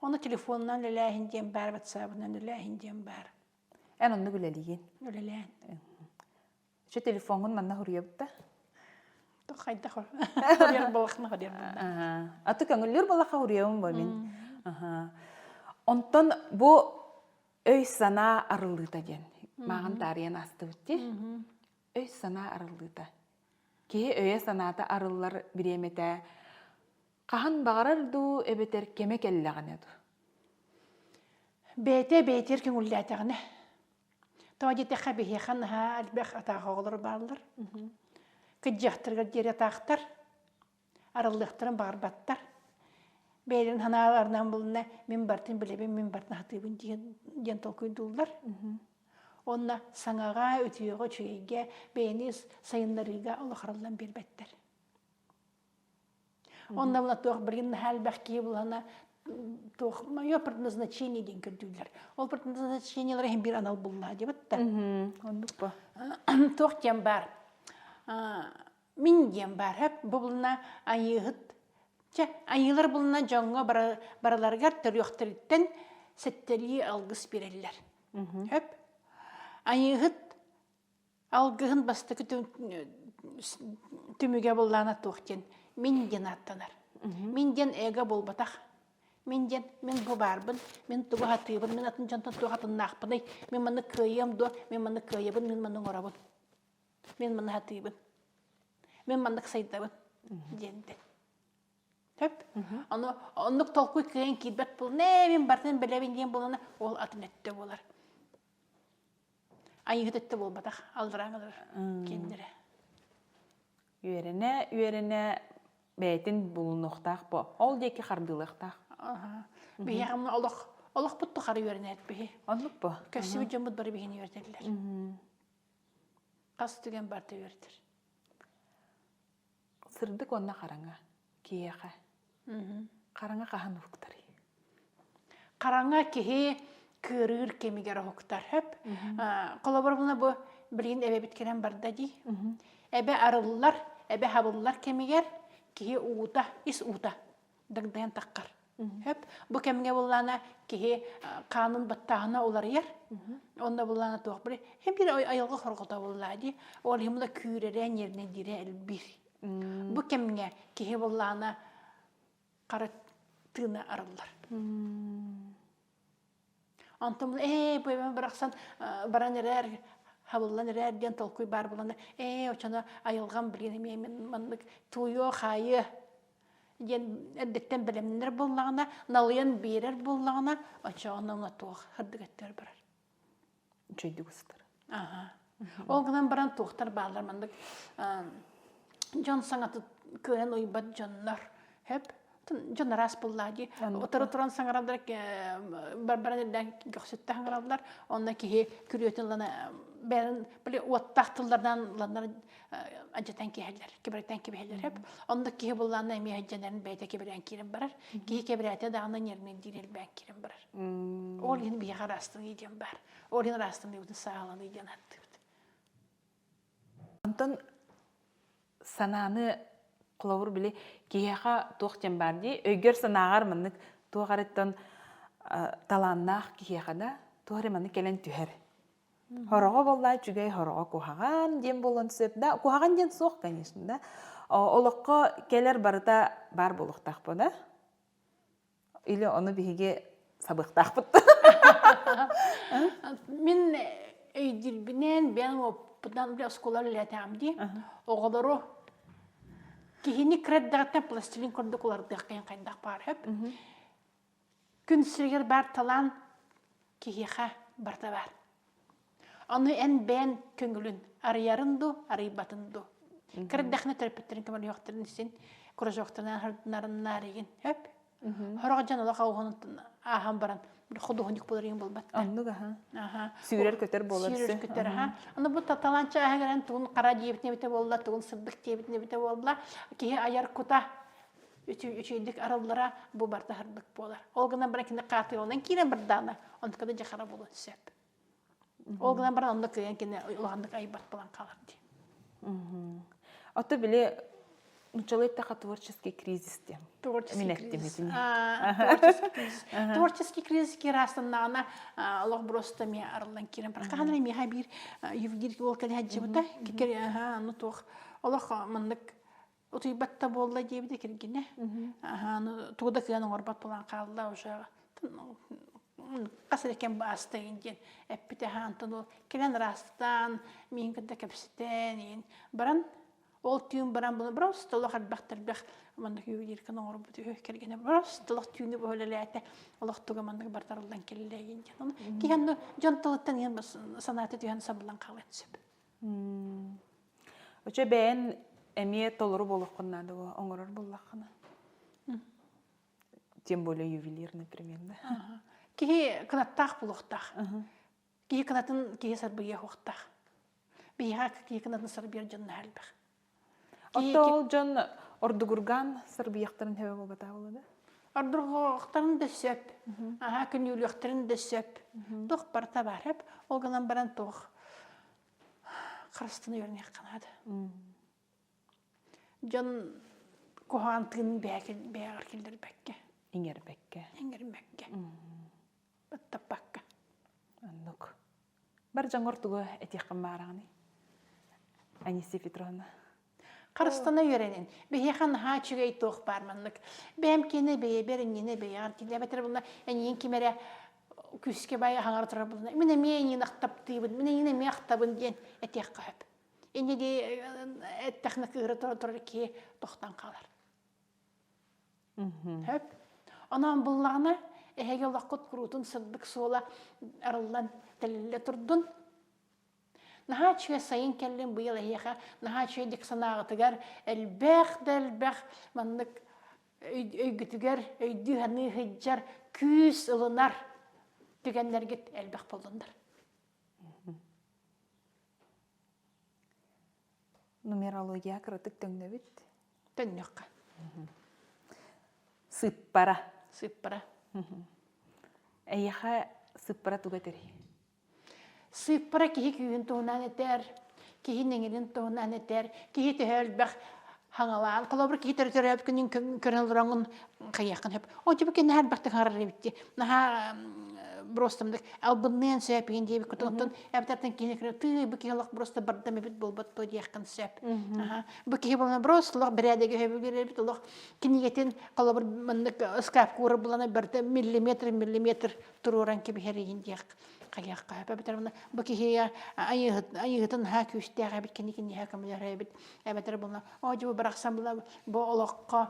Оны телефонынан өләйінден бар, ватсабынан өләйінден бар. Ән онды өлелейген? Өлелейін. Шо телефонғын манна хұрия бұтта? Қайда хұрия болақына хұрия бұлда. Аты көңілер болақа хұрия бұн ба мен? Онтон бу өй сана арылыта ден. Маған тариян асты өтті. Өй сана арылыта. Кеге өйе саната арыллар биремете. Қахан бағарарду эбетер кеме келлаған еді. Бетер көңілдәтіғіне. Тоғадетеқа бейеқан әлбәқ атағы барлар. Күджақтырғыр дере тақтар. Арылдықтырын бағырбаттар. Бәйлін ханаларынан бұлына мен бартын білебен, мен бартын хатыбын ден толкүйдулар. Онна саңаға, өтіеға, чүйеге, бәйініс сайынларыға олықарылдан бербәттер. Онна бұна тоқ бірген әлбәқ кейі бұлана тоқ, мое предназначение ден көрділер. Ол предназначениялары hem bir анал бұлна деп өтті. Тоқ ден бар. Min ден бар. Бұлына айығыт. Айылар бұлына жаңға бараларғар түріқтіріттен сәттері алғыс берелер. Айығыт алғығын бастықы түміге бұллана тоқтен. Мен ден аттанар. Мен ден әға болбатақ. Мен бұ барбын, мен тұғы хатыбын, мен атын жантан тұғы хатын нақпынай. Мен мұны көйем до, мен мұны көйебін, мен мұны орабын. Мен мұны хатыбын. Мен мұны қысайдабын. Денді. Төп. Онық толқуй көйен кейбет бұл. Не, мен бартын білебен ден болына, ол атын өтті болар. Айығыт өтті болбатақ, алдыраңылар кендері. Үйеріне бәйтін бұлынықтақ бұл. Ол декі қардылықтақ. Бейіғамын олық бұтты қары үйеріне әтпейі. Онлық бұл. Көсібі жамбыд бары бейін үйердерлер. Қас түген барды үйердер. Сырдық онына қараңа, кейеға. Қараңа қаған ұқтары. Қараңа кейе көрір кемігер ұқтар. Қолабыр бұна бұл білген әбе біткенен барды дей. Әбе арылылар, әбе хабылылар кемігер кейе ұғыта, ис ұғыта. Дағдайын таққар. Бұ кемге боллана кейе қанын баттағына олар ер. Онда боллана тоқ бірі. Хем бір айылғы қорғыта боллады. Ол хемді күйререн еріне дере әлбір. Бұ кемге кейе боллана қараттығына арылылар. Антым бұймен бірақсан баран әрер, хабылан әрден толқой бар болана. Очаны айылған білгене мен туйо қайы. Әддеттен білімдер болағына, налыян берер болағына, очағына ұна тоқ хырдығеттер барар. Жөйді құстар. Ол ғынан баран тоқтар бағылар мандық. Жон саңаты көйен ойбат жонлар. Жон рас болағыды. Отыр-отыран саңыравдар барбаран елден көксетті аңыравдар. Онна кейе күретін лана бәрін біле уаттақтылардан ландар ажатан кейелер, кебіректен кебелер. Онда кейе болағына әме әджанарын бәйті кебірен керін барар. Кейе кебіреті дағынан ермен дирел бән керін барар. Ол ең бейға растың еден бар. Ол ең растың деудің сағаланы еден атты. Антон сананы құлауыр біле кейеға тоқтен барды. Өйгер санағар мұнық тоғарыттан таланнақ кейеғада тоғары мұнық келен түхер. Хороға болла жүгей хороға кухаған ден болын сөп. Кухаған ден соқ, конечно. Олыққа келер барыта бар болуқтақ бұ, да? Или оны бігі сабықтақ бұд. Мен өйдірбінен бен бұдан бір осколар үләтәмді. Оғылыру кейіні кірәддіғаттан пластилин көрдік олардық қайын-қайындақ бар. Күн сіргер бар талан кейіға барда бар. Оны ән бән көңілін арыярынду, арыйбатынду. Кірдіғіне терапеттерін көмір жоқтырын сен, күрі жоқтырынан хардынарынна арыйын. Хорға жан олақ ауғанын ағам баран. Құды ғындық болар ең болбатты. Аннық, сүйрер көтер болар. Сүйрер көтер, Оны бұл таланча ағыран тұғын қара дейбітіне біте болла, тұғын сырдық дейбітіне біте болла. Кейі аяр құта үчейдік аралылара бұл барда хардық болар. Олғынан баран кені қаты олынан кейлен бір дана, ондықада жақара болын сөп. Олғынан баран ондық кені ұлғандық айбат болан қалар дей. Оты біле Началойтаха творческий кризис. Творческий кризис. Творческий кризис керастана она Аллах просто ми арлан кирен. Прахана ми хабир ювдир волкали хаджибута. Кикер ну тох Аллах мандак утуйбатта болла дебиде киргине. Аха, тугда кыян орбат болан калла оша. Касыр экен басты инден. Эппите хантын келен растан, мин кыдда кепситен, баран ол түйін баран бұны просто олақ арбақтарбақ мандық үйдеркен орбут кергене просто олақ түйіні бөлеләті олақ туга мандық бартарылдан келелеген. Кейханны жонталыттан ең санаты түйін сабылан қалай түсіп. Өче бәйін әмие толыру болуққыннады о, оңырыр болуққына. Тем более ювелир, например, да? Кейі кынаттақ болуқтақ. Кейі кынатын кейі сарбыя хоқтақ. Бейға кейі кынатын сарбия жонна әлбіқ. Отто ол жон ордугурган сарбияқтарын хәбе болбата болады? Ордугургақтарын да сөп. Күнүліқтарын да сөп. Тоқ барта барып, ол ғынан баран тоқ қырыстыны өрнек қанады. Жон кухантығын бәғір келдер бәкке. Иңер бәкке. Иңер бәкке. Баттап бәкке. Аннук. Бар жаңғыр тұғы әтеққын барағыны? Анисе Петровна. Қарыстана өренен. Бейхан ха чүгей тоқ барманлық. Бәм кені бейе, берінені бейе. Артилия бәтір бұлна, әнен кемері күске бай хаңар тұра бұлна. Мені мен ақтаптыбын, мені мен ақтабын ден әтеқ қағып. Әне де әттіқні күйірі тұры ке тоқтан қалар. Хөп. Онан бұллағына әйге лаққыт құрутын сырдық сола арылдан тәлілі тұрдын. Наха чуе сайын кәлін бұйыл әйеға, наха чуе дек санағытыгар әлбәқ мандық өйгітігер, өйді ғаны ғыджар, күс ұлынар түгенлергет әлбәқ болдындар. Нумерология кырытык төңді бит? Төннеққа. Сыппара. Сыппара. Әйеға сыппара тугатыры. Сыппара кихи күйін туғынан етер, кихи неңерін туғынан етер, кихи төхел бәқ хаңалан, қолабыр кихи тәрі өпкінің көрін ұраңын қаяқын өп. О, жібі кен әр бәқтің қарар ебітті. Наға бростымдық албыннен сөйіпеген дейбі күтіғыптын, әбітәртін кейіне кірі, тұй бұ кихи лақ броста бардам ебіт болбат той дейқін сөйіп. Бұ кихи болына брост, лақ бір әдегі өбілер ебіт, лақ кенегетін қолабыр мұндық ұскап көрі болана бірді миллиметр тұруран кебі хәреген дейқ. Қаяққа әбітер бұны бұ кихи айығытын ха күштіғі әбіт кенекені ха көмілер әбіт әбітер бұны. О, жібі бірақсан бұ олаққа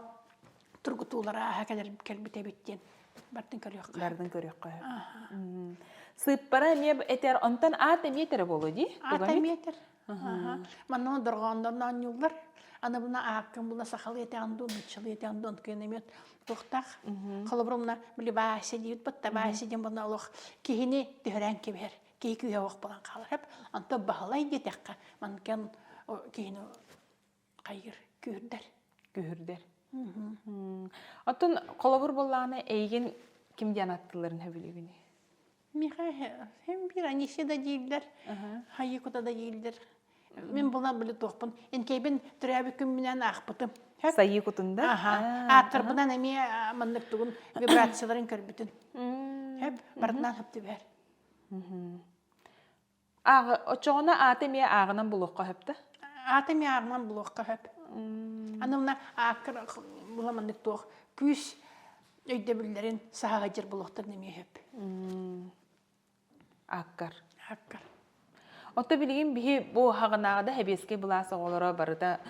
тұрғытулары аға кәдер кәлбіт әбіттен. Бардың көріққа. Сыппара не әтер онтан ат әметері болу ди? Ат әметер. Маннан дұрғандарынан юлдар. Аны бұна ақын бұна сақалы еті анду, мүтшілі еті анду, онткен әмет тоқтақ. Қолыбыр бұна білі бәйсі дейіт бұтта, бәйсі ден бұна олық кейіне дүхірән кебер, кей күйе оқ болан қалыр. Анта бағалай детеққа, манкен кейіне қайыр күйірдер. Атын қолыбыр болағына әйген кім жанаттыларын әбілігіне? Миха, hem bir annesi de değiller, hayır kuda da değiller. Мен бұна білі тоқпын. Енкейбін түрәбі күмінен ақпытым. Сайы құтында? Аттыр бұнан әме мандық тұғын вибрацияларын көрбітін. Бардынан хөпті бәр. Очоғына аты ме ағынан бұлыққа хөпті? Аты ме ағынан бұлыққа хөп. Анымна ақыр бұла мандық тоқ. Күш өйді білдерін сағаға жер бұлықтыр неме хөп. Аққар. Отто билигин бихи бу хагынагыда хебеске буласы олора барыда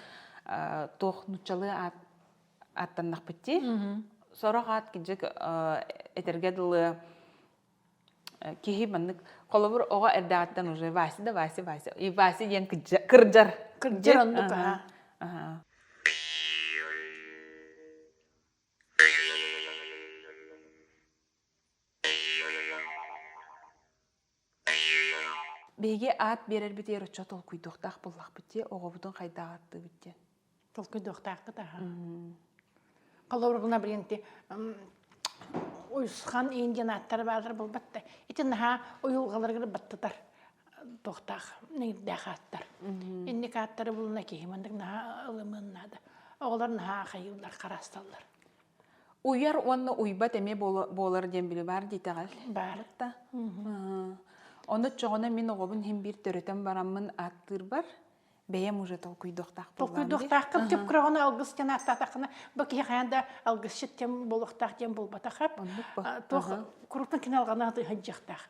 тох нучалы аттаннак битти. Сорогат кинжек этергедылы кихи маннык колобур ога эрдаттан уже Вася. И Вася ден кыржар. Кыржар ондука. Беге ат берер битер очотол куйдуктак буллак битте, огобутун кайдагатты битте. Тол куйдуктак да. Колобургуна биренти уйсхан инден аттар баалар булбатты. Итин ха уйулгаларга баттыдар. Токтак, нейдахаттар. Инник аттары булна киймандык на ылымыннады. Оглар ха кайылдар карасталдар. Уяр онны уйбат эме болар ден били бар дитегал. Бар да. Оны чоғына мен оғабын хем бір төретен барамын аттыр бар. Бәйем уже толкуйдуқтақ Толкуйдуқтақ кып кеп кырағына алгыс тен аттатақына бұк еқайында алгыс шеттен болуқтақ тен болбатақап. Тоқ күріптің кен алғана ғыджықтақ.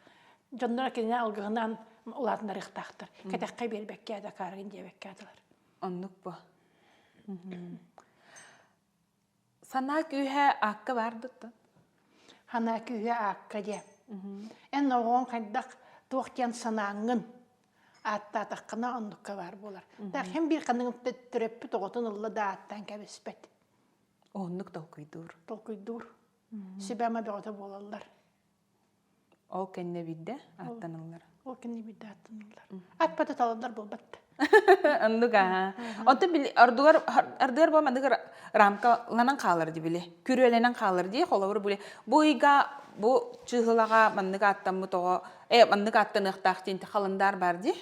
Жондар кене алғығынан ұлатындар иқтақтыр. Кәдәққа бербәкке әді қарығын дебәкке әділер. Оннук бұ. Сана күйе аққы бардықты? Хана күйе аққы де. Ән оғын қайдақ тоқтен санаңын аттатаққына оннукка бар болар. Дақ хем бір қаныңын түреппі тоғытын ұлы да аттан кәбіспәт. Оннук толкуйдур. Толкуйдур. Себәмі бәғыты болалар. Ол кәнне бидде аттанылар. Ол кәнне бидде аттанылар. Атпаты таландар болбатты. Оннук аға. Онты білі, ардығар бұл мәндігі рамкаланан қалыр ди білі. Күрөленен қалыр ди, қолауыр білі. Бұйға, бұ чығылаға мәндігі аттан бұ тоғы, мәндігі аттан ұқтақ дейінті қалындар бар ди?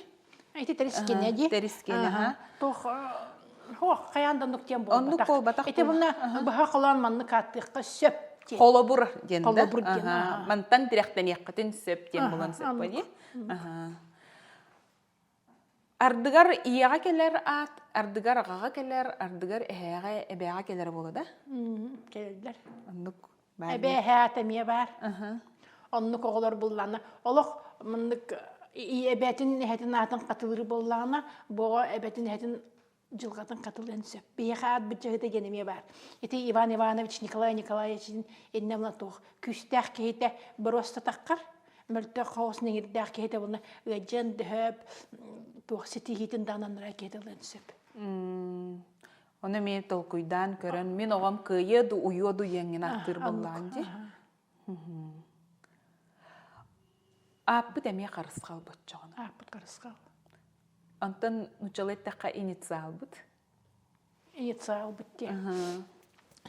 Әйті тәріскене ди. Тәріскене, ха. Тоқ, қаянда нүктен болбатақ. Оннук болбатақ. Әйті бұна бұға қылан мәндігі аттыққа сөп. Қолобур денді. Қолобур ден. Мантан тиректен яққытын сөп ден болан сөп бәді. Ардыгар ияға келер ат, ардыгар ағаға келер, ардыгар әйәға әбәға келер болу да? Келдер. Оннук бәді. Әбә әтәмие бар. Оннук оғылар болланы. Олық мұндық әбәтін әтін атын қатылыры болланы, бұға әбәтін әтін жылғатын қатылын сөп. Бейіға ат bütçəğіті genемие бар. Еті Иван Иванович Николай Николаевичin еннемна тоқ. Күстәқ кейті бір оста таққар. Мүлті қауысының ердәқ кейті бұны өджен дөп тоқ сеті хейтін дананыра кейтілін сөп. Оны мен толкуйдан көрін. Мен оғам күйеді, уйоду еңін ақтыр болған де. Аппыт әме қарысқал бұт жоғына. Аппыт қарысқал. Антон нучалет таққа инициал бұт? Инициал бұт де.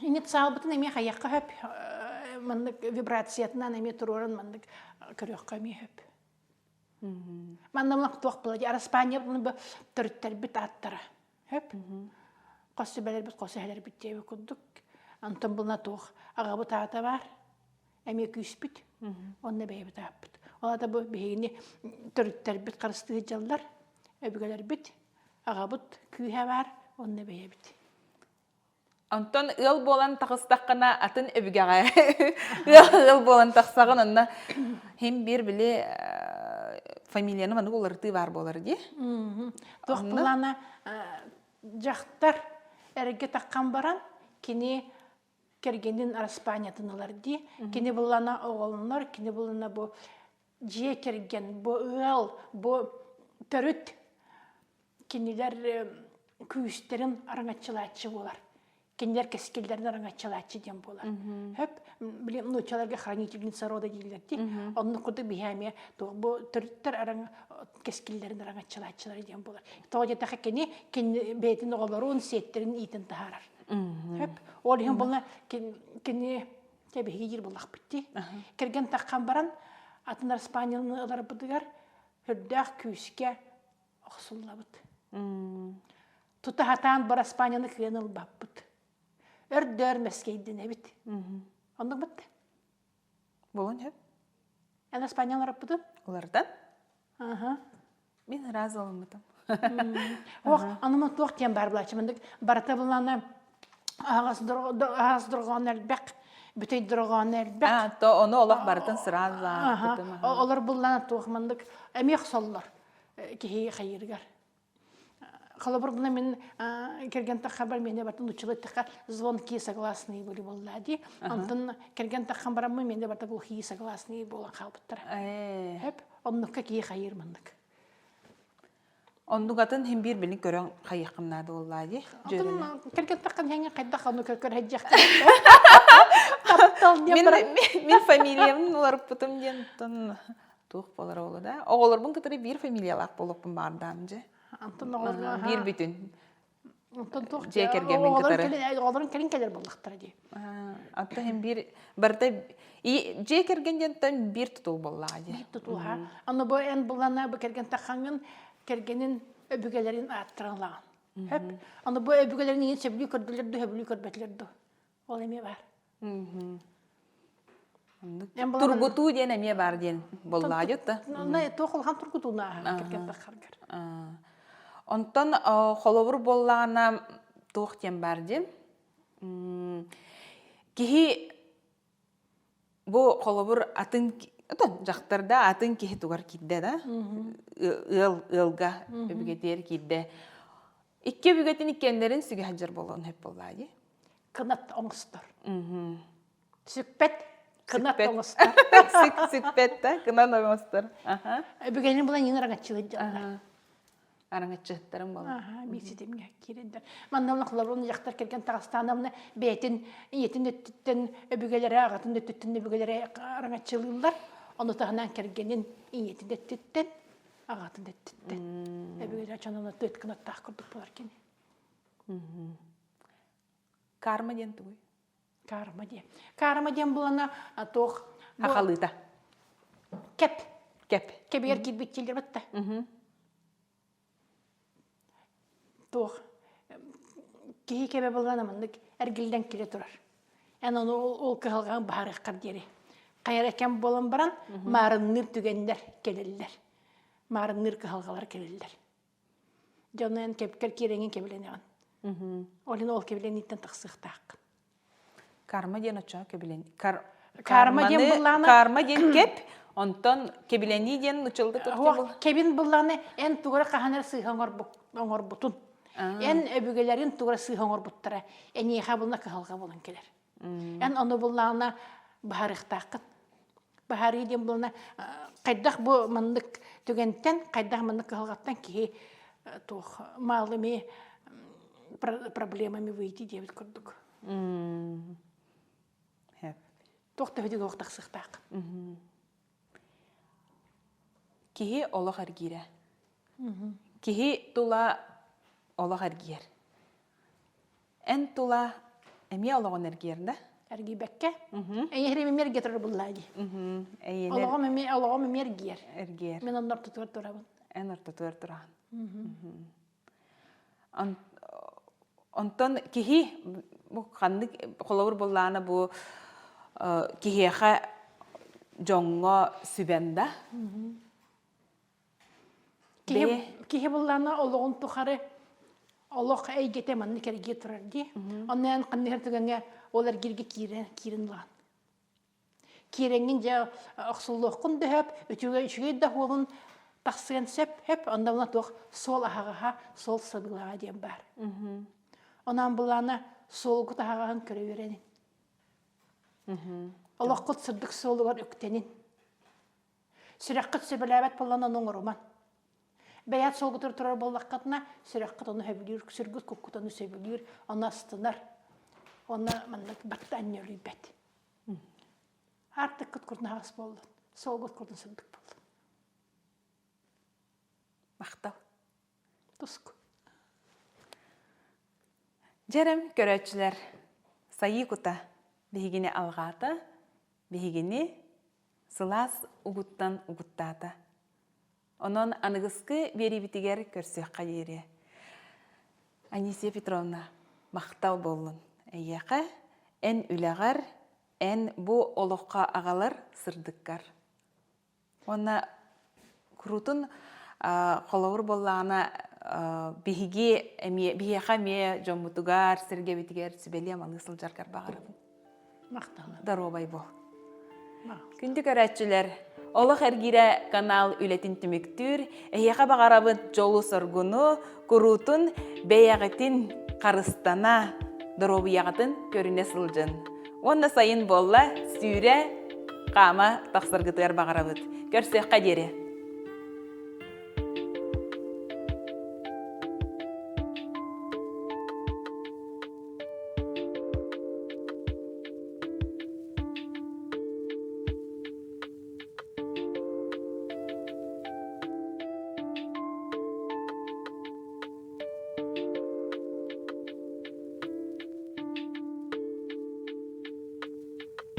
Инициал бұтын әме қаяққа хөп. Мандык вибрациятынан әме тұрорын мандык көріққа әме хөп. Мандамлық тоқ болады. Араспания бұны бұл түріттер біт аттыра. Хөп. Қосы бәлер біт, қосы әлер біт дейбі күндік. Антон бұлна тоқ. Аға бұт ата бар. Әме күйіс біт. Онына бәй біт ап біт. Олада бұл бейіне түріттер біт қарыстығы жалдар. Өбігелер біт. Аға бұт күйе бар. Онына бәй біт. Антон ыл болан тақыстаққына атын өбігеға. Ыл болан тақсағын онына хем бір біле фамилияны маны оларды бар болар де? Тоқ бұлана жақтар әрге таққан баран, кені кергенін Араспаниятынылар де, кені бұлана оғылынлар, кені бұлана бұ же керген, бұ ұғал, бұ түріт, кенелер күйістерін араңатчылатшы болар. Кенелер кәскелдерін араңатчылатшы ден болар. Хөп, білем, нұчаларға хранительница рода дейлер де, оны құды бейәме, бұ түріттер кәскелдерін араңатчылатшылар ден болар. Тоғы жетақы кені бәйтін оғыларын сеттерін итін тағарар. Хөп, ол ең болна кені кәбеге ер болақ бітті. Керген таққан баран, атын Араспанияны ұлар бұдығар, хүрдәқ күйіске оқсылла бұд. Тұты хатан бар Араспанияны күйен ұл бап бұд. Өрдер мәскейден әбіт. Ондық бұд? Болын әп? Ән Араспанияны ұлар бұдын? Олардан? Мен разы олымытым. Оқ, анымын тоқ кен бар бұлачы. Барата бұланы ағыз дұрған әлбәқ, бүтей дұрған әлбәқ. Оны олақ баратын сыраза. Олар бұланы тоқ мұндық әмек соллар кейі қайырғар. Қалабыр бұна мен керген таққа бар, менде бартын ұчылы таққа звонки согласный болы болады. Антын керген таққан барамын, менде барта глухи согласный болан қалбыттыр. Әп, онныққа кейі қайыр мұндық. Ондугатын хем бир билин көрөн кайыкымнады оллады. Керген таққан яңа қайдақ оны көркөр әджек. Мен фамилиямын олар путым ден тух болар олы да. Оғыларбын кытыры бир фамилиялақ болуппын бардам же. Бир бүтін. Же кергенмен кытыры. Оғыларын керен келер болдықтыр де. Атта хем бир барта же кергенден тан бир тутул боллады. Бир тутул ха. Аны бу эн булана бу керген таққанын кергенин өбүгелерин аттыралаған. Хөп. Аны бу өбүгелерин ең сөбілі көрділерді, өбілі көрбетлерді. Ол эме бар. Тургуту ден эме бар ден боллады. Тоқылған тургутуна керген таққаргар. Онтон холобур боллағана туох тем барды. Кихи бу холобур атын жақтарда атын кихи тугар кидде да. Илга өбүгетер кидде. Икке бүгетін иккендерін сүге хаджар болуын хеп боллады. Кынат оңыстар. Сүкпет кынат оңыстар. Сүкпет да, кынат оңыстар. Бүгенин бұлан ең араңатчылы жалар. Араңатчылықтарым болу. Мексидемге керендер. Маннамны қыларуын жақтар келген Тағыстанамны бәйтін, етін өттіттен, өбігелері, ағатын өттіттен өбігелері араңатчылылар. Оны тағынан кергенін етін өттіттен, ағатын өттіттен. Өбігелері чананы төт кынаттақ күрдік болар кені. Карма ден тугой? Карма ден. Карма ден бұлана тоқ... Хақалыта? Кеп. Кеп. Кебегер кетбеттелер бітті. Тоқ. Кейі кебе бұлана мұндық әргілден келе тұрар. Ән оны ол кығылған бағар еққар дері. Қайыр әкем болан баран марынныр түгендер келелілер. Марынныр кығылғалар келелілер. Жонайын кепкер кереңін кебеленеған. Олин ол кебелен иттен тақсықтақ. Карма ден оча кебелен. Карма ден бұланы... Карма ден кеп, онтон кебелени ден ұчылды тұрды бұл. Кебин бұланы ән туғыра қағанар сыйған оңыр бұтын. Ән өбігелерін туғыра сыйған оңыр бұттыра. Ән еға бұлына қығалға болын келер. Ән оны бұлана бағарықтақын. Бағары ден бұлана қайдақ бұл мұндық түгенттен, қайдақ мұндық қығалғаттан кейі малыме проблемами выйти дебіт көрдік. Тоқты өдігі оқтақ сықтақ. Кихи олық аргире. Кихи тула олық аргир. Ән тула әме олығын аргирді? Арги бәкке? Әйірі мемер кетірі бұллады. Олығы мемер гер. Мен ондар тұтуар тұрабын. Ән орта туар тұраған. Онтон кихи қандық қолауыр боллағына бұ кихиэха жоңго сүбенда. Кихи бұллағына олығын тұқары олық әйгете манны кәрге тұрар де. Оннан қандығыр түгенге олар керге кирін лаған. Киренген жа ақсыллық күнді хөп, үтіге да олын тақсыған сөп, онда бұлна тұқ сол ағаға, сол сыбылаға дем бар. Онан бұллағына сол күт ағағын көрі веренін. Олық құт сырдық солығар үктенін. Сүрек құт сөбіләбәт бұллағына оңырыман. Бәят сол күтір тұрар боллаққатына сүрек құт оны хөбілер, сүргіт көккіт оны сөбілер, оны астынар. Оны мәнлік бәтті әнне өлі бәт. Артық күт күрдің ағыс болды. Сол күт күрдің сырдық болды. Мақтал. Тұсқы. Жерем көрәтшілер сайы күта бейгіне алғаты, бейгіне сылас ұғыттан ұғыттаты. Онын анығысқы бері бітігер көрсек қадері. Анисия Петровна, мақтал болын. Әйеқі, ән үләғар, ән бұ олыққа ағалар сырдыққар. Оны күрутын қолауыр болағына бейеқа ме жомутугар, сірге бітігер сүбелі амалы сылжарғар бағарабын. Мақталы. Даробай бол. Күнді көрәтшілер, олық әргері канал үлетін түміктір, әйеқа бағарабын жолу сұргыны, күрутын бәйәғетін қарыстана дұрабы яғытын көріне сылжын. Онна сайын болла сүйре қама тақсырғытығар бағарабыд. Көрсек қадері.